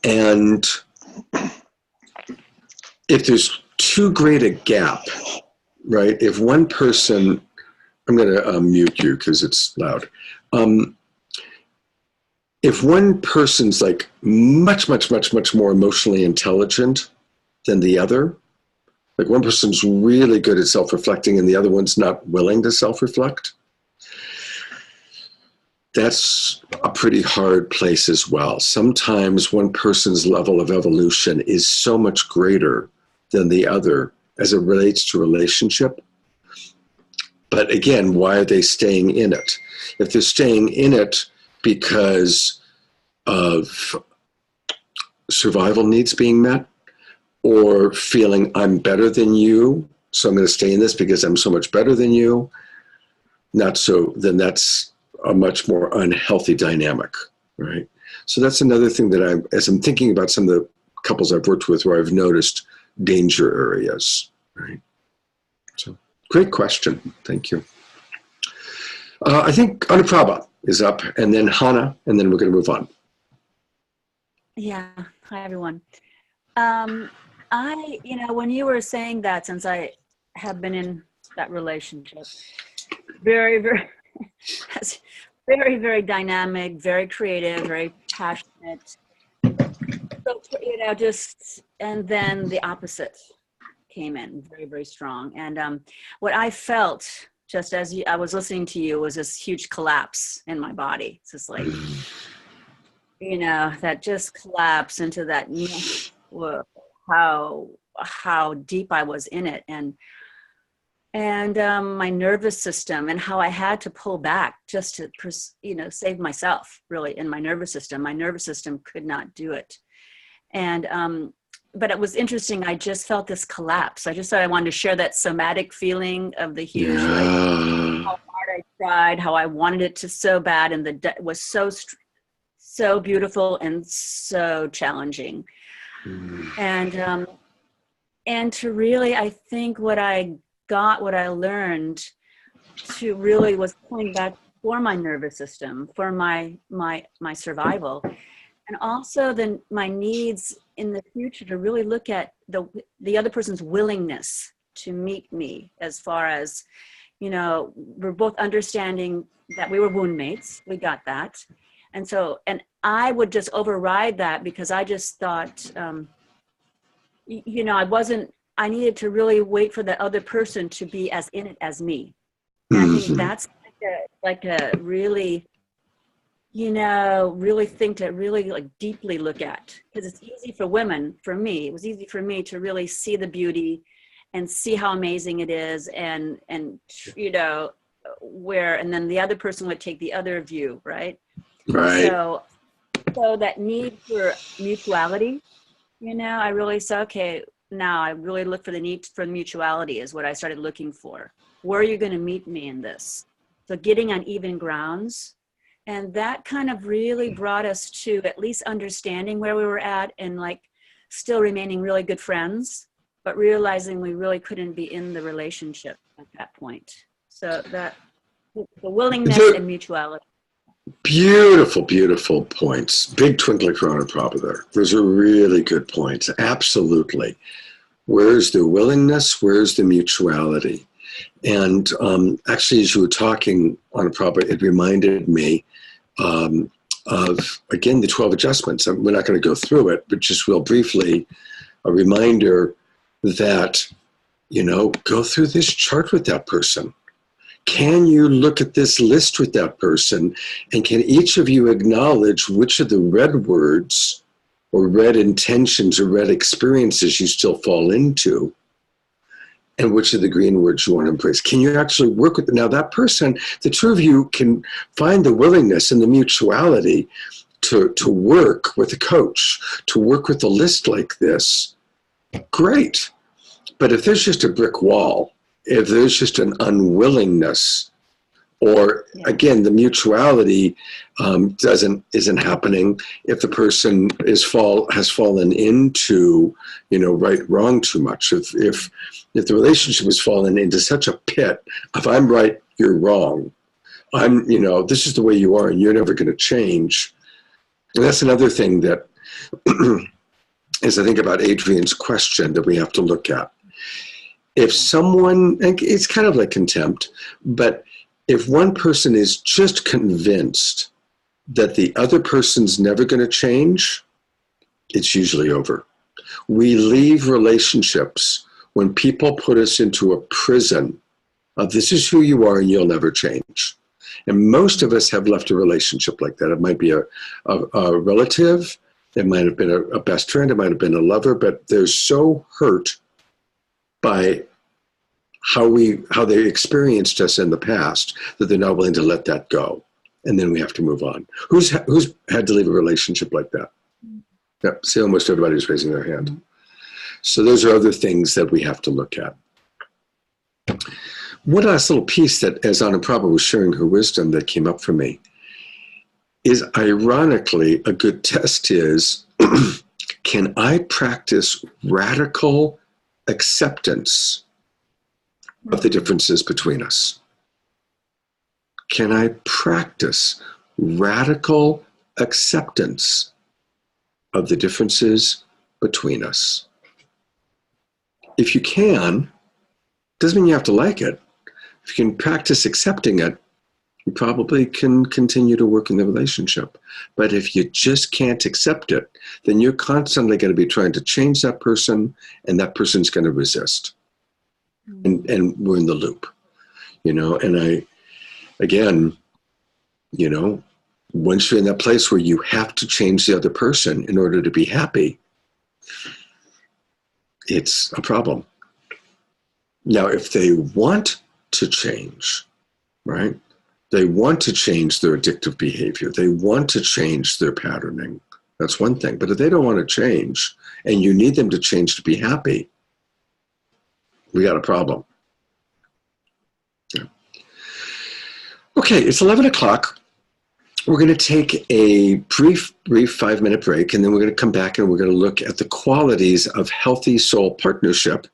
And if there's too great a gap, right? If one person, I'm going to mute you because it's loud. if one person's like much more emotionally intelligent than the other, like one person's really good at self-reflecting and the other one's not willing to self-reflect, that's a pretty hard place as well. Sometimes one person's level of evolution is so much greater than the other as it relates to relationship. But again, why are they staying in it? If they're staying in it because of survival needs being met, or feeling I'm better than you, so I'm going to stay in this because I'm so much better than you, not so, then that's a much more unhealthy dynamic, right? So that's another thing that as I'm thinking about some of the couples I've worked with where I've noticed danger areas, right? So great question. Thank you. I think Anuprabha is up, and then Hannah, and then we're going to move on. Yeah. Hi, everyone. When you were saying that, since I have been in that relationship, very, very, very, very dynamic, very creative, very passionate. So, and then the opposite came in, very, very strong. And what I felt, just as I was listening to you, was this huge collapse in my body. It's just like, that just collapsed into that, how deep I was in it. And my nervous system, and how I had to pull back just to, save myself, really, in my nervous system. My nervous system could not do it. And, but it was interesting. I just felt this collapse. I just thought I wanted to share that somatic feeling of the huge, how hard I tried, how I wanted it to so bad. And it was so beautiful and so challenging. And to really, I think what I learned to really was pulling back for my nervous system, for my survival, and also my needs in the future to really look at the other person's willingness to meet me, as far as, we're both understanding that we were wound mates. We got that. And so, and I would just override that because I just thought, I needed to really wait for the other person to be as in it as me. And I think that's like a really, really think to really like deeply look at, because it's easy for women, for me, it was easy for me to really see the beauty and see how amazing it is. And and then the other person would take the other view, right? Right. So that need for mutuality, I really said, okay, now I really look for the need for mutuality is what I started looking for. Where are you going to meet me in this? So getting on even grounds. And that kind of really brought us to at least understanding where we were at, and like still remaining really good friends, but realizing we really couldn't be in the relationship at that point. So that the willingness and mutuality. Beautiful points. Big twinkling for Anuprabha there. Those are really good points. Absolutely. Where's the willingness? Where's the mutuality? And actually, as you were talking, Anuprabha, it reminded me of, again, the 12 adjustments. We're not going to go through it, but just real briefly, a reminder that, go through this chart with that person. Can you look at this list with that person, and can each of you acknowledge which of the red words or red intentions or red experiences you still fall into, and which of the green words you want to embrace? Can you actually work with now that person? The two of you can find the willingness and the mutuality to work with a coach, to work with a list like this. Great. But if there's just a brick wall, if there's just an unwillingness, or again, the mutuality isn't happening, if the person has fallen into, right, wrong too much, if the relationship has fallen into such a pit of I'm right, you're wrong, this is the way you are and you're never going to change. And that's another thing that, as I think about Adrian's question, that we have to look at. If someone, it's kind of like contempt, but if one person is just convinced that the other person's never going to change, it's usually over. We leave relationships when people put us into a prison of this is who you are and you'll never change. And most of us have left a relationship like that. It might be a relative, it might have been a best friend, it might have been a lover, but they're so hurt by how they experienced us in the past that they're not willing to let that go. And then we have to move on. Who's had to leave a relationship like that? Yeah, see, almost everybody's raising their hand. So those are other things that we have to look at. One last little piece that, as Anna Prabha was sharing her wisdom, that came up for me is, ironically, a good test is, can I practice radical acceptance of the differences between us? Can I practice radical acceptance of the differences between us? If you can, doesn't mean you have to like it. If you can practice accepting it, you probably can continue to work in the relationship. But if you just can't accept it, then you're constantly going to be trying to change that person, and that person's going to resist. And we're in the loop, and again, once you're in that place where you have to change the other person in order to be happy, it's a problem. Now, if they want to change, right? They want to change their addictive behavior. They want to change their patterning. That's one thing. But if they don't want to change and you need them to change to be happy, we got a problem. Yeah. Okay, it's 11 o'clock. We're going to take a brief 5-minute break, and then we're going to come back and we're going to look at the qualities of healthy soul partnership.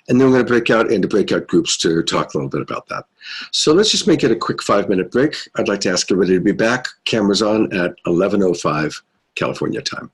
And then we're going to break out into breakout groups to talk a little bit about that. So let's just make it a quick 5-minute break. I'd like to ask everybody to be back. Cameras on at 11:05 California time.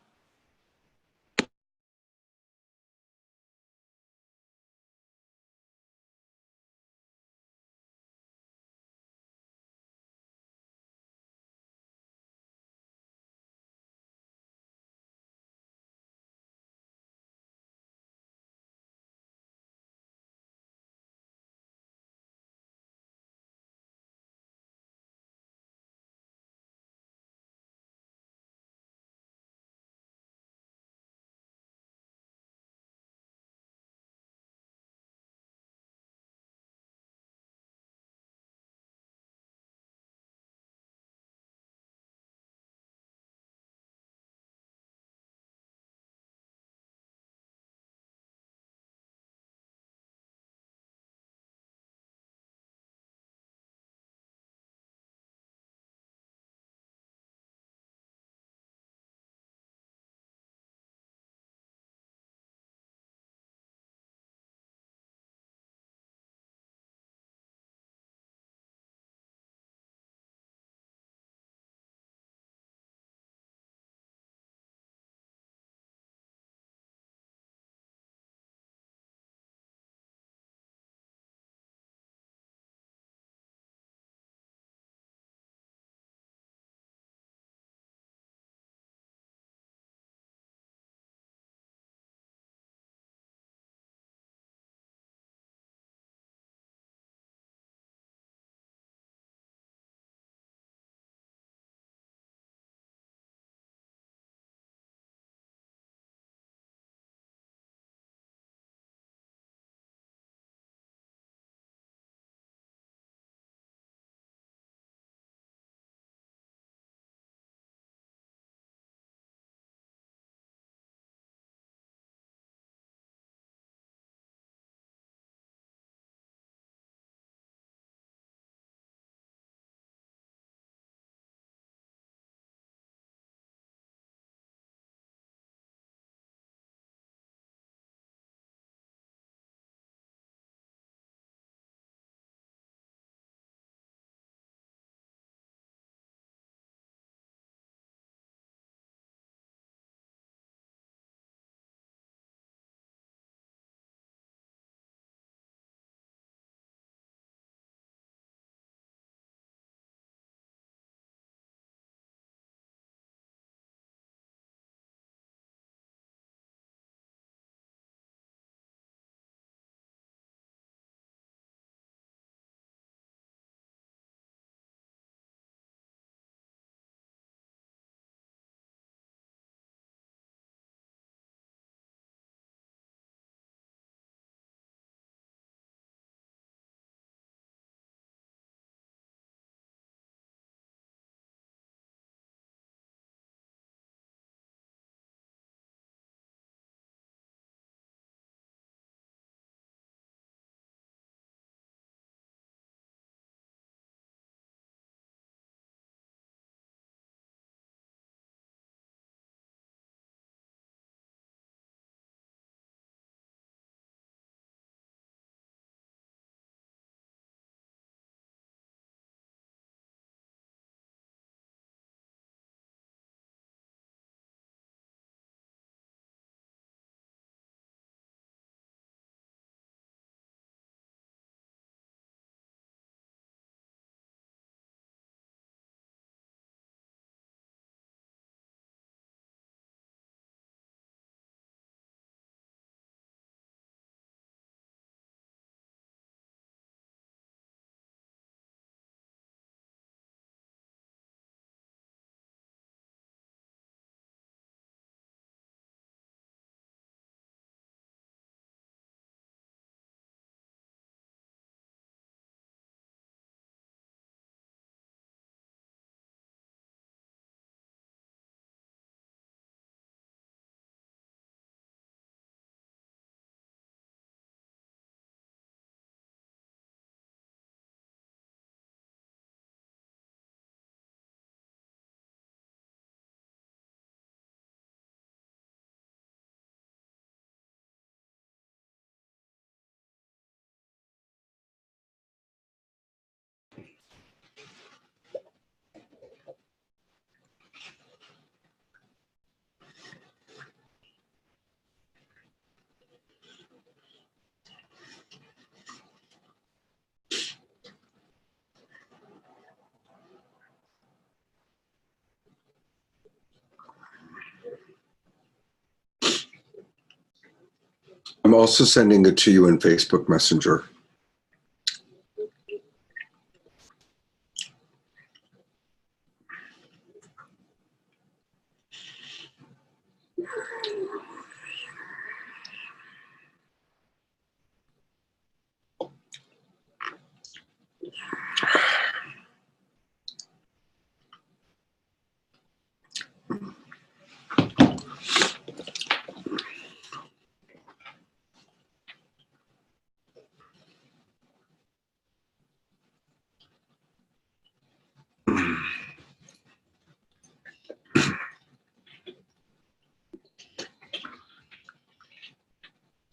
I'm also sending it to you in Facebook Messenger.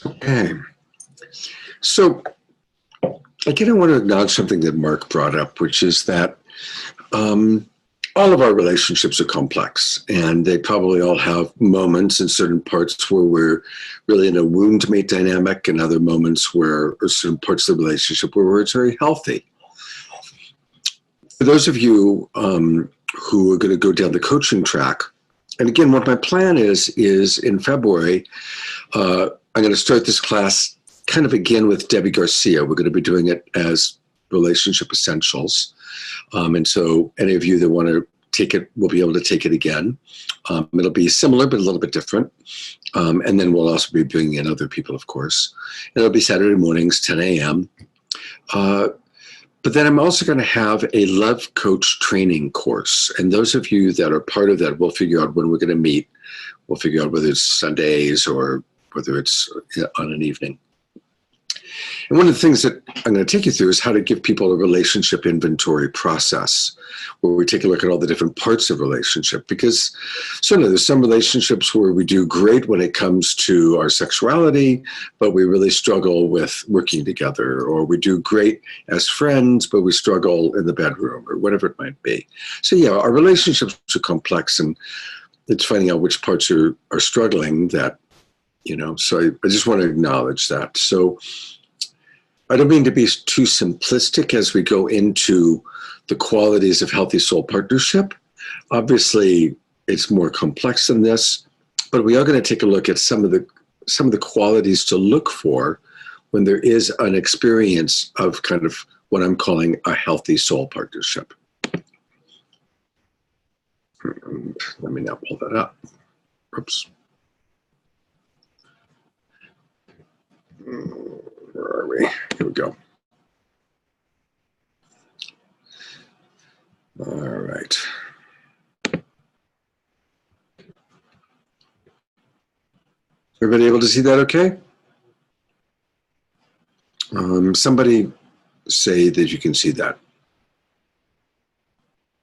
Okay. So, again, I want to acknowledge something that Mark brought up, which is that all of our relationships are complex, and they probably all have moments in certain parts where we're really in a wound mate dynamic, and other moments where, or certain parts of the relationship where it's very healthy. For those of you who are going to go down the coaching track, and again, what my plan is in February, I'm going to start this class kind of again with Debbie Garcia. We're going to be doing it as Relationship Essentials. And so any of you that want to take it will be able to take it again. It'll be similar, but a little bit different. And then we'll also be bringing in other people, of course. And it'll be Saturday mornings, 10 a.m. But then I'm also going to have a Love Coach training course. And those of you that are part of that, we'll figure out when we're going to meet. We'll figure out whether it's Sundays or whether it's on an evening. And one of the things that I'm going to take you through is how to give people a relationship inventory process, where we take a look at all the different parts of relationship. Because certainly there's some relationships where we do great when it comes to our sexuality, but we really struggle with working together, or we do great as friends, but we struggle in the bedroom, or whatever it might be. So yeah, our relationships are complex, and it's finding out which parts are struggling that, so I just want to acknowledge that. So I don't mean to be too simplistic as we go into the qualities of healthy soul partnership. Obviously, it's more complex than this, but we are going to take a look at some of the qualities to look for when there is an experience of kind of what I'm calling a healthy soul partnership. Let me now pull that up. Oops. Where are we? Here we go. All right. Everybody able to see that okay? Somebody say that you can see that.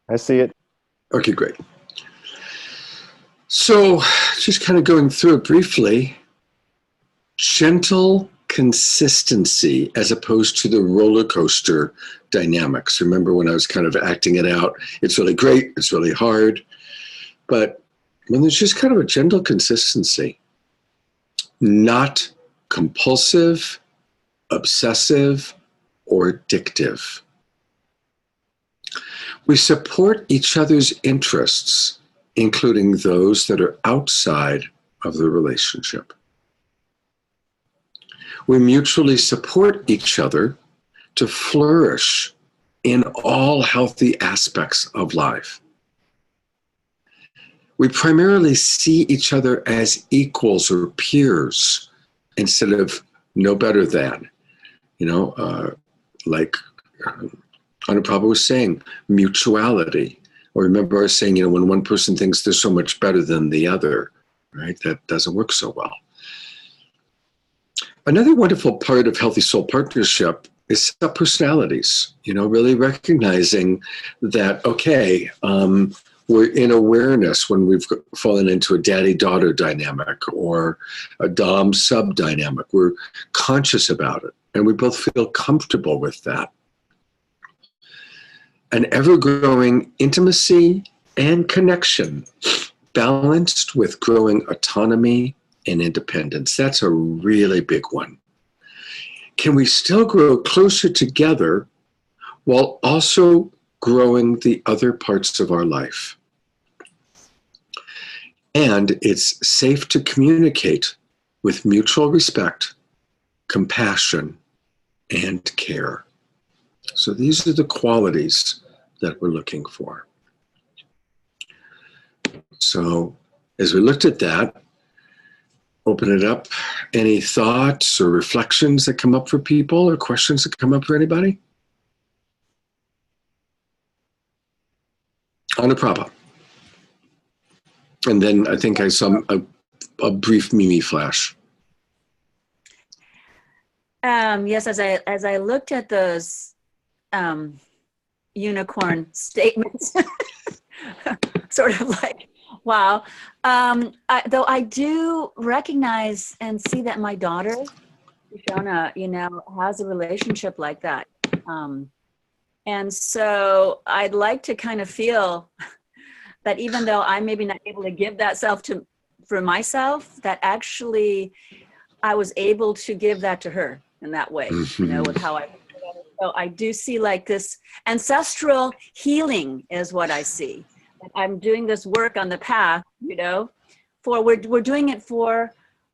I see it. Okay, great. So just kind of going through it briefly, gentle consistency as opposed to the roller coaster dynamics. Remember when I was kind of acting it out, it's really great, it's really hard, but when there's just kind of a gentle consistency, not compulsive, obsessive, or addictive. We support each other's interests, including those that are outside of the relationship. We mutually support each other to flourish in all healthy aspects of life. We primarily see each other as equals or peers instead of no better than, like Anuprabha was saying, mutuality. Or remember I was saying, when one person thinks they're so much better than the other, right? That doesn't work so well. Another wonderful part of healthy soul partnership is subpersonalities, really recognizing that, okay, we're in awareness when we've fallen into a daddy-daughter dynamic or a dom-sub dynamic. We're conscious about it, and we both feel comfortable with that. An ever-growing intimacy and connection, balanced with growing autonomy and independence. That's a really big one. Can we still grow closer together while also growing the other parts of our life? And it's safe to communicate with mutual respect compassion, and care. So these are the qualities that we're looking for. So as we looked at that, open it up. Any thoughts or reflections that come up for people, or questions that come up for anybody? Anuprabha. And then I think I saw a brief Mimi flash. Yes, as I looked at those unicorn statements, sort of like, wow. Though I do recognize and see that my daughter, Shona, has a relationship like that. And so I'd like to kind of feel that even though I may be not able to give that self for myself, that actually I was able to give that to her in that way, with how I. So I do see like this ancestral healing is what I see. I'm doing this work on the path, for we're doing it for,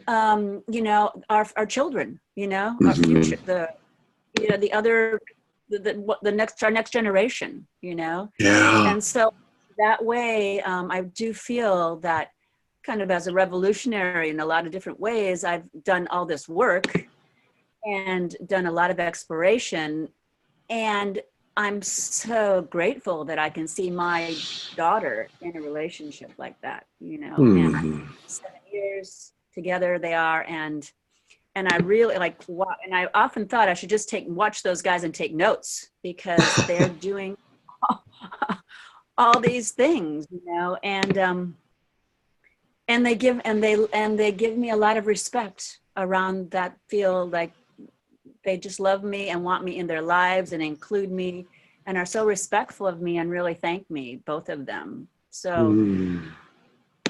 our children, our future, our next generation, Yeah. And so that way, I do feel that kind of as a revolutionary in a lot of different ways, I've done all this work and done a lot of exploration. And I'm so grateful that I can see my daughter in a relationship like that, and 7 years together they are. And I really and I often thought I should just watch those guys and take notes, because they're doing all these things, and they give me a lot of respect around that. Feel like they just love me and want me in their lives and include me and are so respectful of me and really thank me, both of them. So,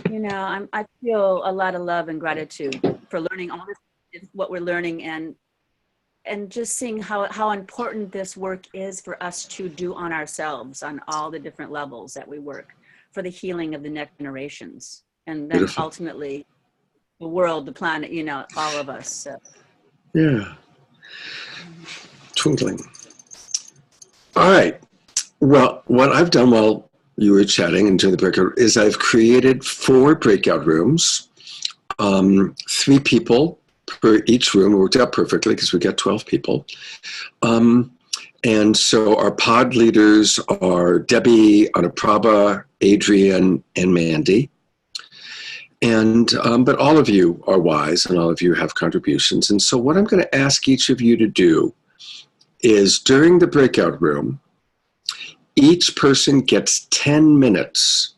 I feel a lot of love and gratitude for learning all this, what we're learning, and just seeing how important this work is for us to do on ourselves on all the different levels that we work for the healing of the next generations. And then Beautiful. ultimately the world, the planet, all of us. So. Yeah. Twinkling. All right. Well, what I've done while you were chatting and doing the breakout is I've created 4 breakout rooms, 3 people per each room. It worked out perfectly because we got 12 people. And so our pod leaders are Debbie, Anuprabha, Adrian, and Mandy. And but all of you are wise and all of you have contributions. And so what I'm going to ask each of you to do is during the breakout room, each person gets 10 minutes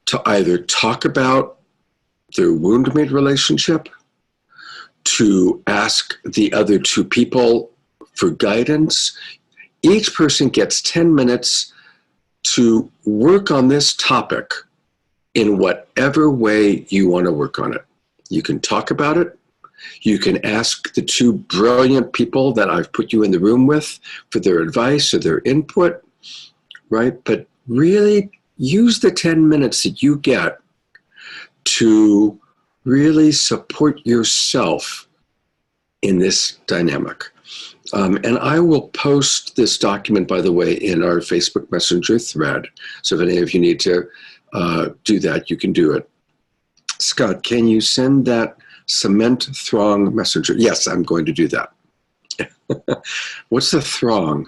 to either talk about their wound-made relationship, to ask the other 2 people for guidance. Each person gets 10 minutes to work on this topic in whatever way you want to work on it. You can talk about it. You can ask the 2 brilliant people that I've put you in the room with for their advice or their input, right? But really use the 10 minutes that you get to really support yourself in this dynamic. And I will post this document, by the way, in our Facebook Messenger thread. So if any of you need to do that, you can do it. Scott, can you send that Cement Throng Messenger? Yes, I'm going to do that. What's the throng?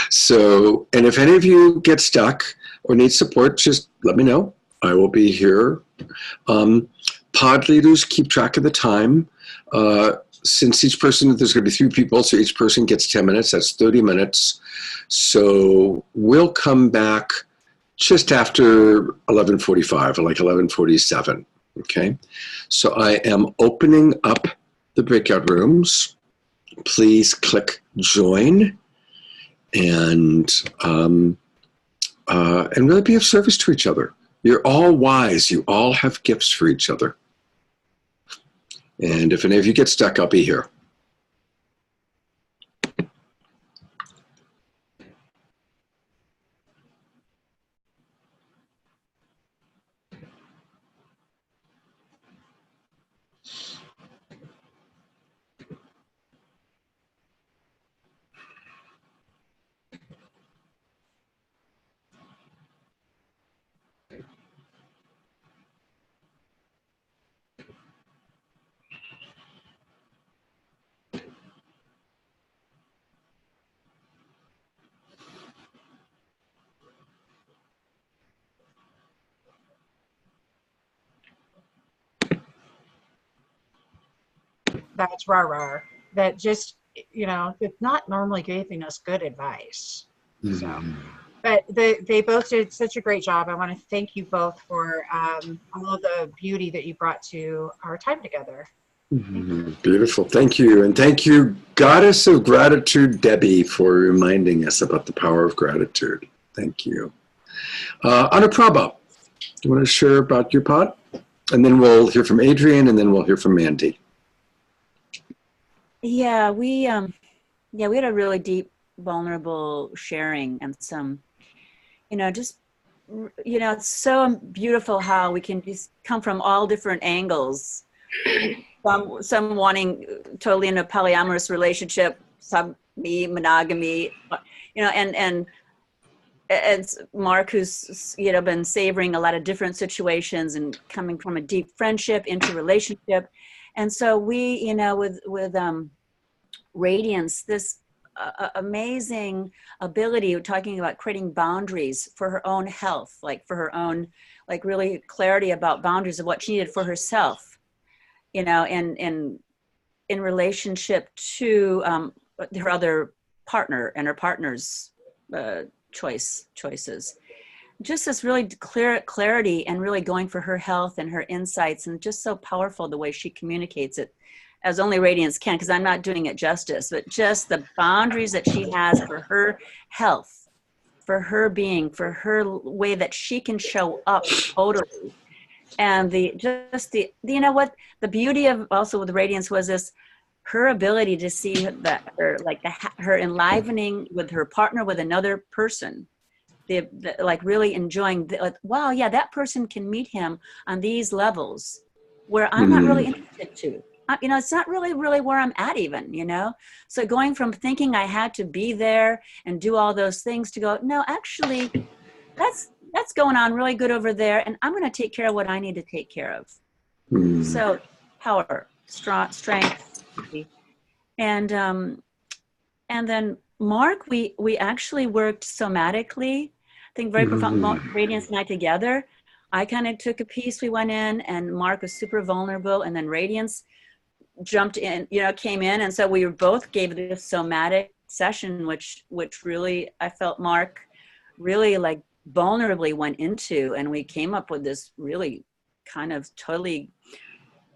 So, and if any of you get stuck or need support, just let me know. I will be here. Pod leaders, keep track of the time. Since each person, there's going to be 3 people, so each person gets 10 minutes. That's 30 minutes. So we'll come back just after 11:45, or like 11:47. Okay. So I am opening up the breakout rooms. Please click join and really be of service to each other. You're all wise. You all have gifts for each other. And if any of you get stuck, I'll be here. that's rah-rah, that just, it's not normally giving us good advice. So, but they both did such a great job. I want to thank you both for all of the beauty that you brought to our time together. Beautiful. Thank you. And thank you, Goddess of Gratitude, Debbie, for reminding us about the power of gratitude. Thank you. Anuprabha, do you want to share about your pod? And then we'll hear from Adrian, and then we'll hear from Mandy. Yeah, we had a really deep, vulnerable sharing, and some, it's so beautiful how we can just come from all different angles. Some wanting totally in a polyamorous relationship, some monogamy, and Mark, who's been savoring a lot of different situations and coming from a deep friendship into relationship. And so we, with Radiance, this amazing ability of talking about creating boundaries for her own health, like for her own, like really clarity about boundaries of what she needed for herself, and in relationship to her other partner and her partner's choices. Just this really clear clarity and really going for her health and her insights, and just so powerful the way she communicates it, as only Radiance can, because I'm not doing it justice, but just the boundaries that she has for her health, for her being, for her way that she can show up totally. And the beauty of also with Radiance was this, her ability to see that her enlivening with her partner, with another person, the like really enjoying wow, yeah, that person can meet him on these levels where I'm not really interested to. It's not really where I'm at even, So going from thinking I had to be there and do all those things to go, no, actually, that's going on really good over there, and I'm going to take care of what I need to take care of. So power, strength, and then Mark, we actually worked somatically. I think very profound. Radiance and I together. I kind of took a piece. We went in, and Mark was super vulnerable, and then Radiance jumped in, came in, and so we both gave this somatic session, which really I felt Mark really like vulnerably went into, and we came up with this really kind of totally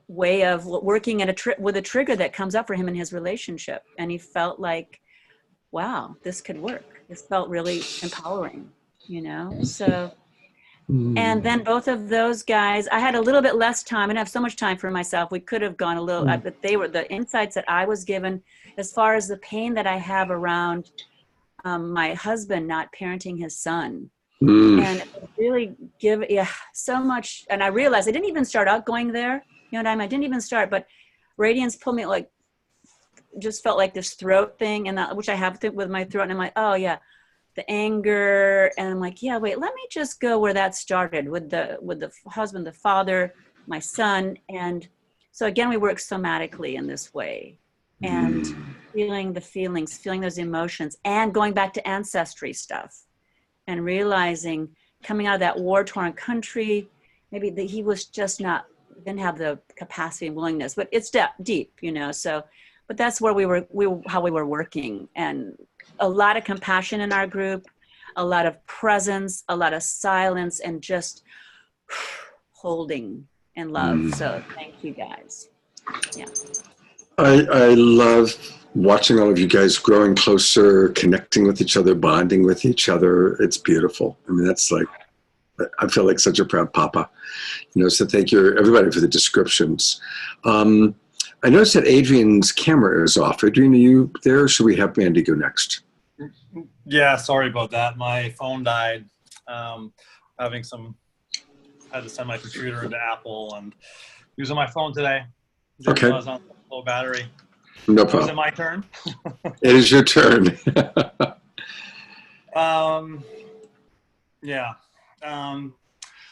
way of working at with a trigger that comes up for him in his relationship, and he felt like, wow, this could work. This felt really empowering, so. And then both of those guys, I had a little bit less time. I didn't have so much time for myself. We could have gone a little, but they were the insights that I was given as far as the pain that I have around my husband not parenting his son. And really give so much. And I realized I didn't even start out going there. I didn't even start, but Radiance pulled me, like, just felt like this throat thing, and that, which I have with my throat. And I'm like, oh yeah, the anger. And I'm like, yeah, wait, let me just go where that started with the husband, the father, my son. And so again, we work somatically in this way, and feeling the feelings, feeling those emotions, and going back to ancestry stuff. And realizing, coming out of that war-torn country, maybe that he was just didn't have the capacity and willingness, but it's deep, so, but that's where how we were working, and a lot of compassion in our group, a lot of presence, a lot of silence, and just holding and love. So thank you guys. Yeah. I love watching all of you guys growing closer, connecting with each other, bonding with each other. It's beautiful. I mean, that's like, I feel like such a proud papa, so thank you everybody for the descriptions. I noticed that Adrian's camera is off. Adrian, are you there, or should we have Mandy go next? Yeah, sorry about that. My phone died. Had to send my computer into Apple and using my phone today. Okay. I was on low battery. No problem. Is it my turn? It is your turn. Yeah. A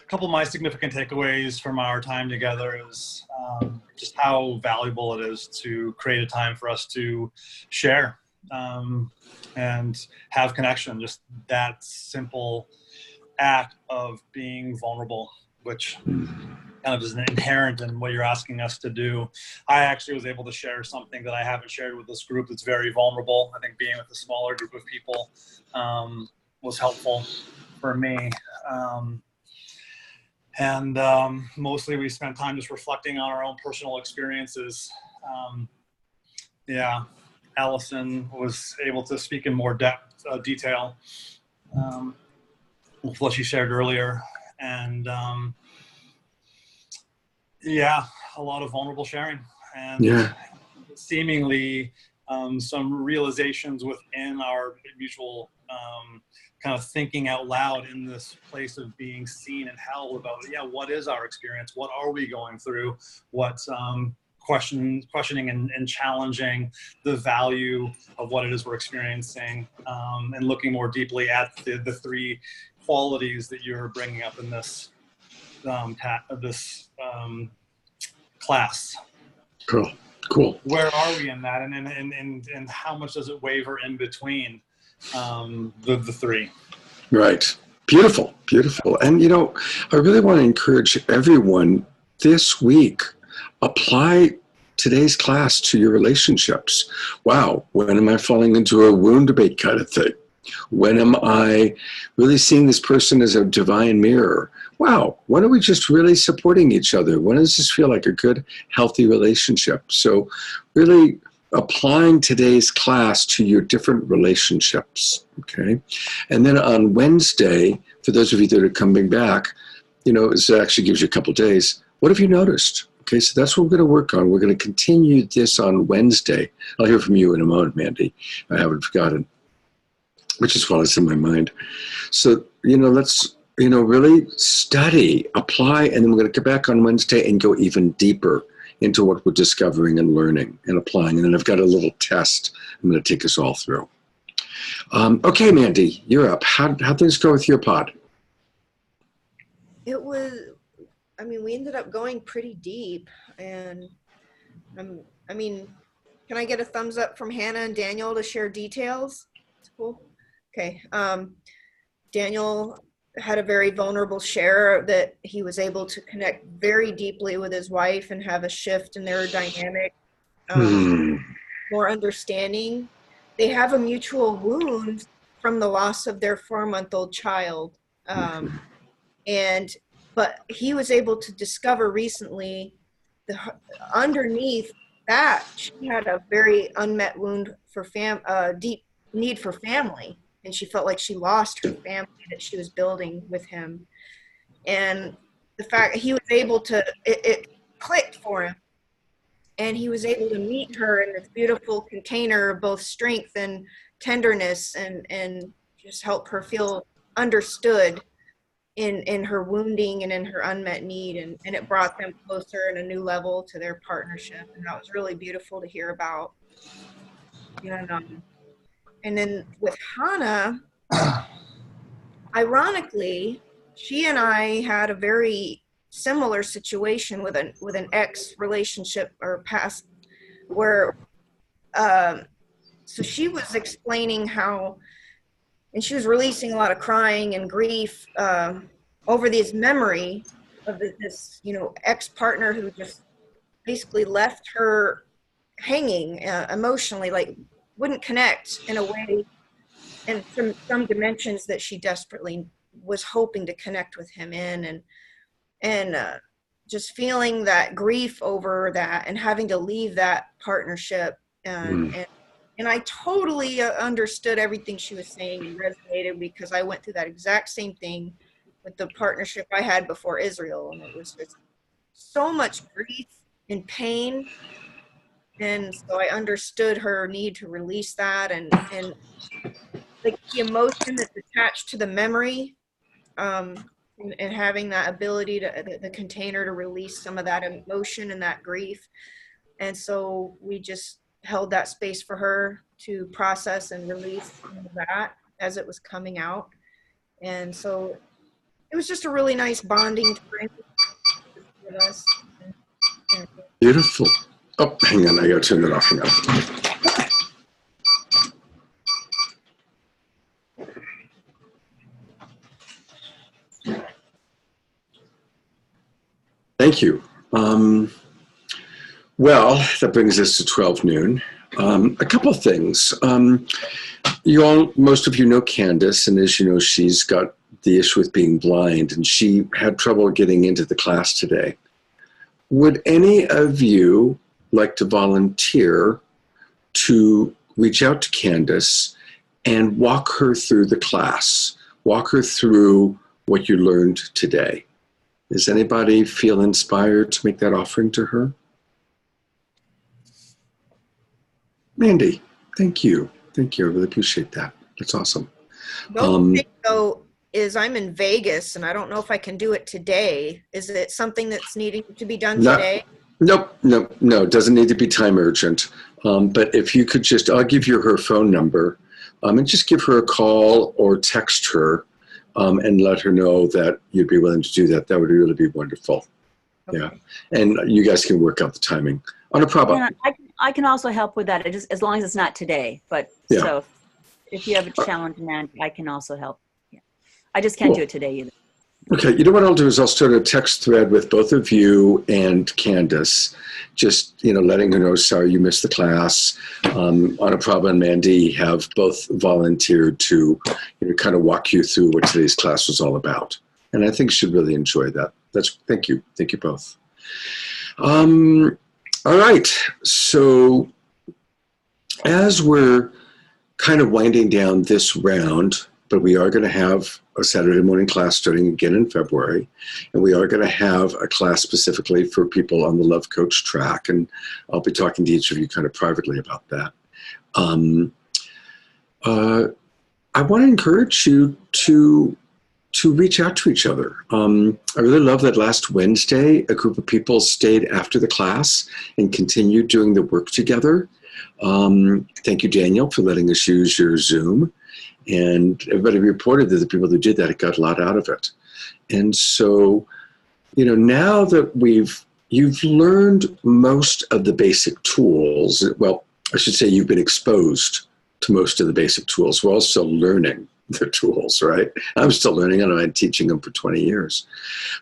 couple of my significant takeaways from our time together is just how valuable it is to create a time for us to share and have connection. Just that simple act of being vulnerable, which kind of is inherent in what you're asking us to do. I actually was able to share something that I haven't shared with this group that's very vulnerable. I think being with a smaller group of people was helpful for me. Mostly we spent time just reflecting on our own personal experiences. Allison was able to speak in more detail with what she shared earlier. And a lot of vulnerable sharing, and seemingly some realizations within our mutual kind of thinking out loud in this place of being seen and held about, what is our experience? What are we going through? What questioning and challenging the value of what it is we're experiencing, and looking more deeply at the three qualities that you're bringing up in this class. Cool. Where are we in that, and how much does it waver in between the three? Right. Beautiful. And I really want to encourage everyone this week, apply today's class to your relationships. Wow, when am I falling into a wound debate kind of thing? When am I really seeing this person as a divine mirror? Wow, when are we just really supporting each other? When does this feel like a good, healthy relationship? So really applying today's class to your different relationships, okay? And then on Wednesday, for those of you that are coming back, it actually gives you a couple days. What have you noticed? Okay, so that's what we're going to work on. We're going to continue this on Wednesday. I'll hear from you in a moment, Mandy. I haven't forgotten, which is while it's in my mind. So, let's, really study, apply, and then we're going to come back on Wednesday and go even deeper into what we're discovering and learning and applying. And then I've got a little test I'm going to take us all through. Okay, Mandy, you're up. How'd things go with your pod? It was, we ended up going pretty deep, and can I get a thumbs up from Hannah and Daniel to share details? It's cool. Okay. Daniel had a very vulnerable share that he was able to connect very deeply with his wife and have a shift in their dynamic, more understanding. They have a mutual wound from the loss of their 4-month-old child. But he was able to discover recently underneath that she had a very unmet wound for deep need for family. And she felt like she lost her family that she was building with him. And the fact he was able to, it clicked for him. And he was able to meet her in this beautiful container of both strength and tenderness, and just help her feel understood in her wounding and in her unmet need. And it brought them closer in a new level to their partnership. And that was really beautiful to hear about. And then with Hannah, ironically, she and I had a very similar situation with an ex relationship or past, where so she was explaining how, and she was releasing a lot of crying and grief over this memory of this ex-partner who just basically left her hanging emotionally, like wouldn't connect in a way, and some dimensions that she desperately was hoping to connect with him in, and just feeling that grief over that and having to leave that partnership. And I totally understood everything she was saying and resonated, because I went through that exact same thing with the partnership I had before Israel. And it was just so much grief and pain. And so I understood her need to release that, and like the emotion that's attached to the memory, and having that ability to the container to release some of that emotion and that grief. And so we just held that space for her to process and release some of that as it was coming out. And so it was just a really nice bonding time with us. Beautiful. Oh, hang on, I gotta turn it off. Hang on. Thank you. Well, that brings us to 12 noon. A couple of things. Most of you know Candace, and as you know, she's got the issue with being blind, and she had trouble getting into the class today. Would any of you like to volunteer to reach out to Candace and walk her through the class? Walk her through what you learned today. Does anybody feel inspired to make that offering to her? Mandy, thank you. Thank you. I really appreciate that. That's awesome. The only thing, though, is I'm in Vegas, and I don't know if I can do it today. Is it something that's needing to be done today? Nope. It doesn't need to be time urgent. But if you could just, I'll give you her phone number, and just give her a call or text her and let her know that you'd be willing to do that. That would really be wonderful. Okay. Yeah. And you guys can work out the timing. On a problem. Yeah, I can also help with that, just as long as it's not today. But yeah. So if you have a challenge, man, I can also help. Yeah. I just can't do it today either. Okay, you know what I'll do is I'll start a text thread with both of you and Candace, just, letting her know, sorry you missed the class. Anaprabha and Mandy have both volunteered to, kind of walk you through what today's class was all about. And I think you should really enjoy that. Thank you. Thank you both. All right, so as we're kind of winding down this round, but we are going to have a Saturday morning class starting again in February, and we are going to have a class specifically for people on the Love Coach track, and I'll be talking to each of you kind of privately about that. I want to encourage you to reach out to each other. I really love that last Wednesday, a group of people stayed after the class and continued doing the work together. Thank you, Daniel, for letting us use your Zoom. And everybody reported that the people who did that got a lot out of it. And so, now that you've learned most of the basic tools, well, I should say you've been exposed to most of the basic tools. We're also learning the tools, right? I'm still learning and I've been teaching them for 20 years.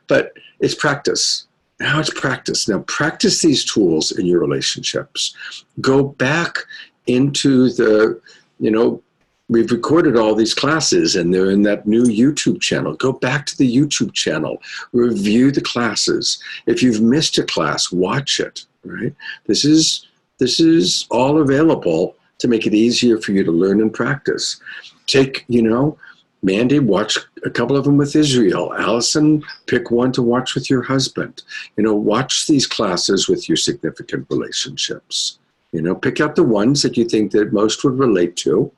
But it's practice. Now it's practice. Now practice these tools in your relationships. Go back into we've recorded all these classes and they're in that new YouTube channel. Go back to the YouTube channel. Review the classes. If you've missed a class, watch it, right? This is all available to make it easier for you to learn and practice. Take, Mandy, watch a couple of them with Israel. Allison, pick one to watch with your husband. Watch these classes with your significant relationships. Pick out the ones that you think that most would relate to.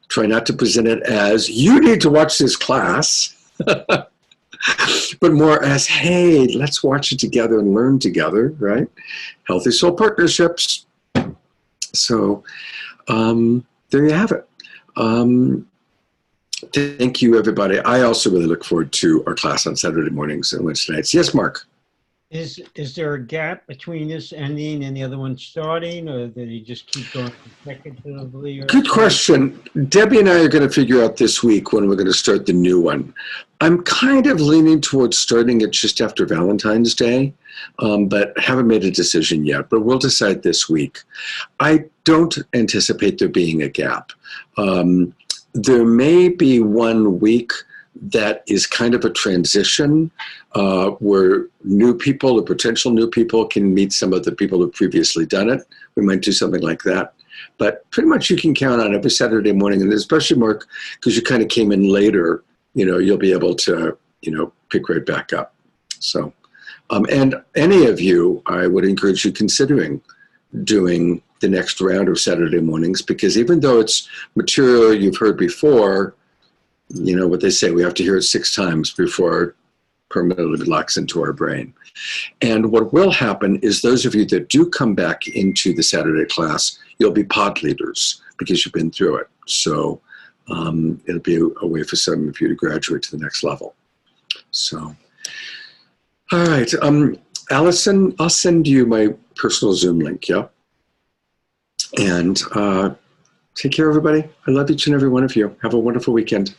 Try not to present it as, you need to watch this class, but more as, hey, let's watch it together and learn together, right? Healthy soul partnerships. So there you have it. Thank you, everybody. I also really look forward to our class on Saturday mornings and Wednesday nights. Yes, Mark? Is there a gap between this ending and the other one starting, or did you just keep going consecutively? Good question. Debbie and I are going to figure out this week when we're going to start the new one. I'm kind of leaning towards starting it just after Valentine's Day, but haven't made a decision yet, but we'll decide this week. I don't anticipate there being a gap. There may be 1 week that is kind of a transition where new people or potential new people can meet some of the people who've previously done it. We might do something like that. But pretty much you can count on every Saturday morning, and especially, Mark, because you kind of came in later, you'll be able to, pick right back up. So, and any of you, I would encourage you considering doing the next round of Saturday mornings, because even though it's material you've heard before, what they say, we have to hear it 6 times before it permanently locks into our brain. And what will happen is those of you that do come back into the Saturday class, you'll be pod leaders because you've been through it. So it'll be a way for some of you to graduate to the next level. So, all right. Allison, I'll send you my personal Zoom link, yeah? And take care, everybody. I love each and every one of you. Have a wonderful weekend.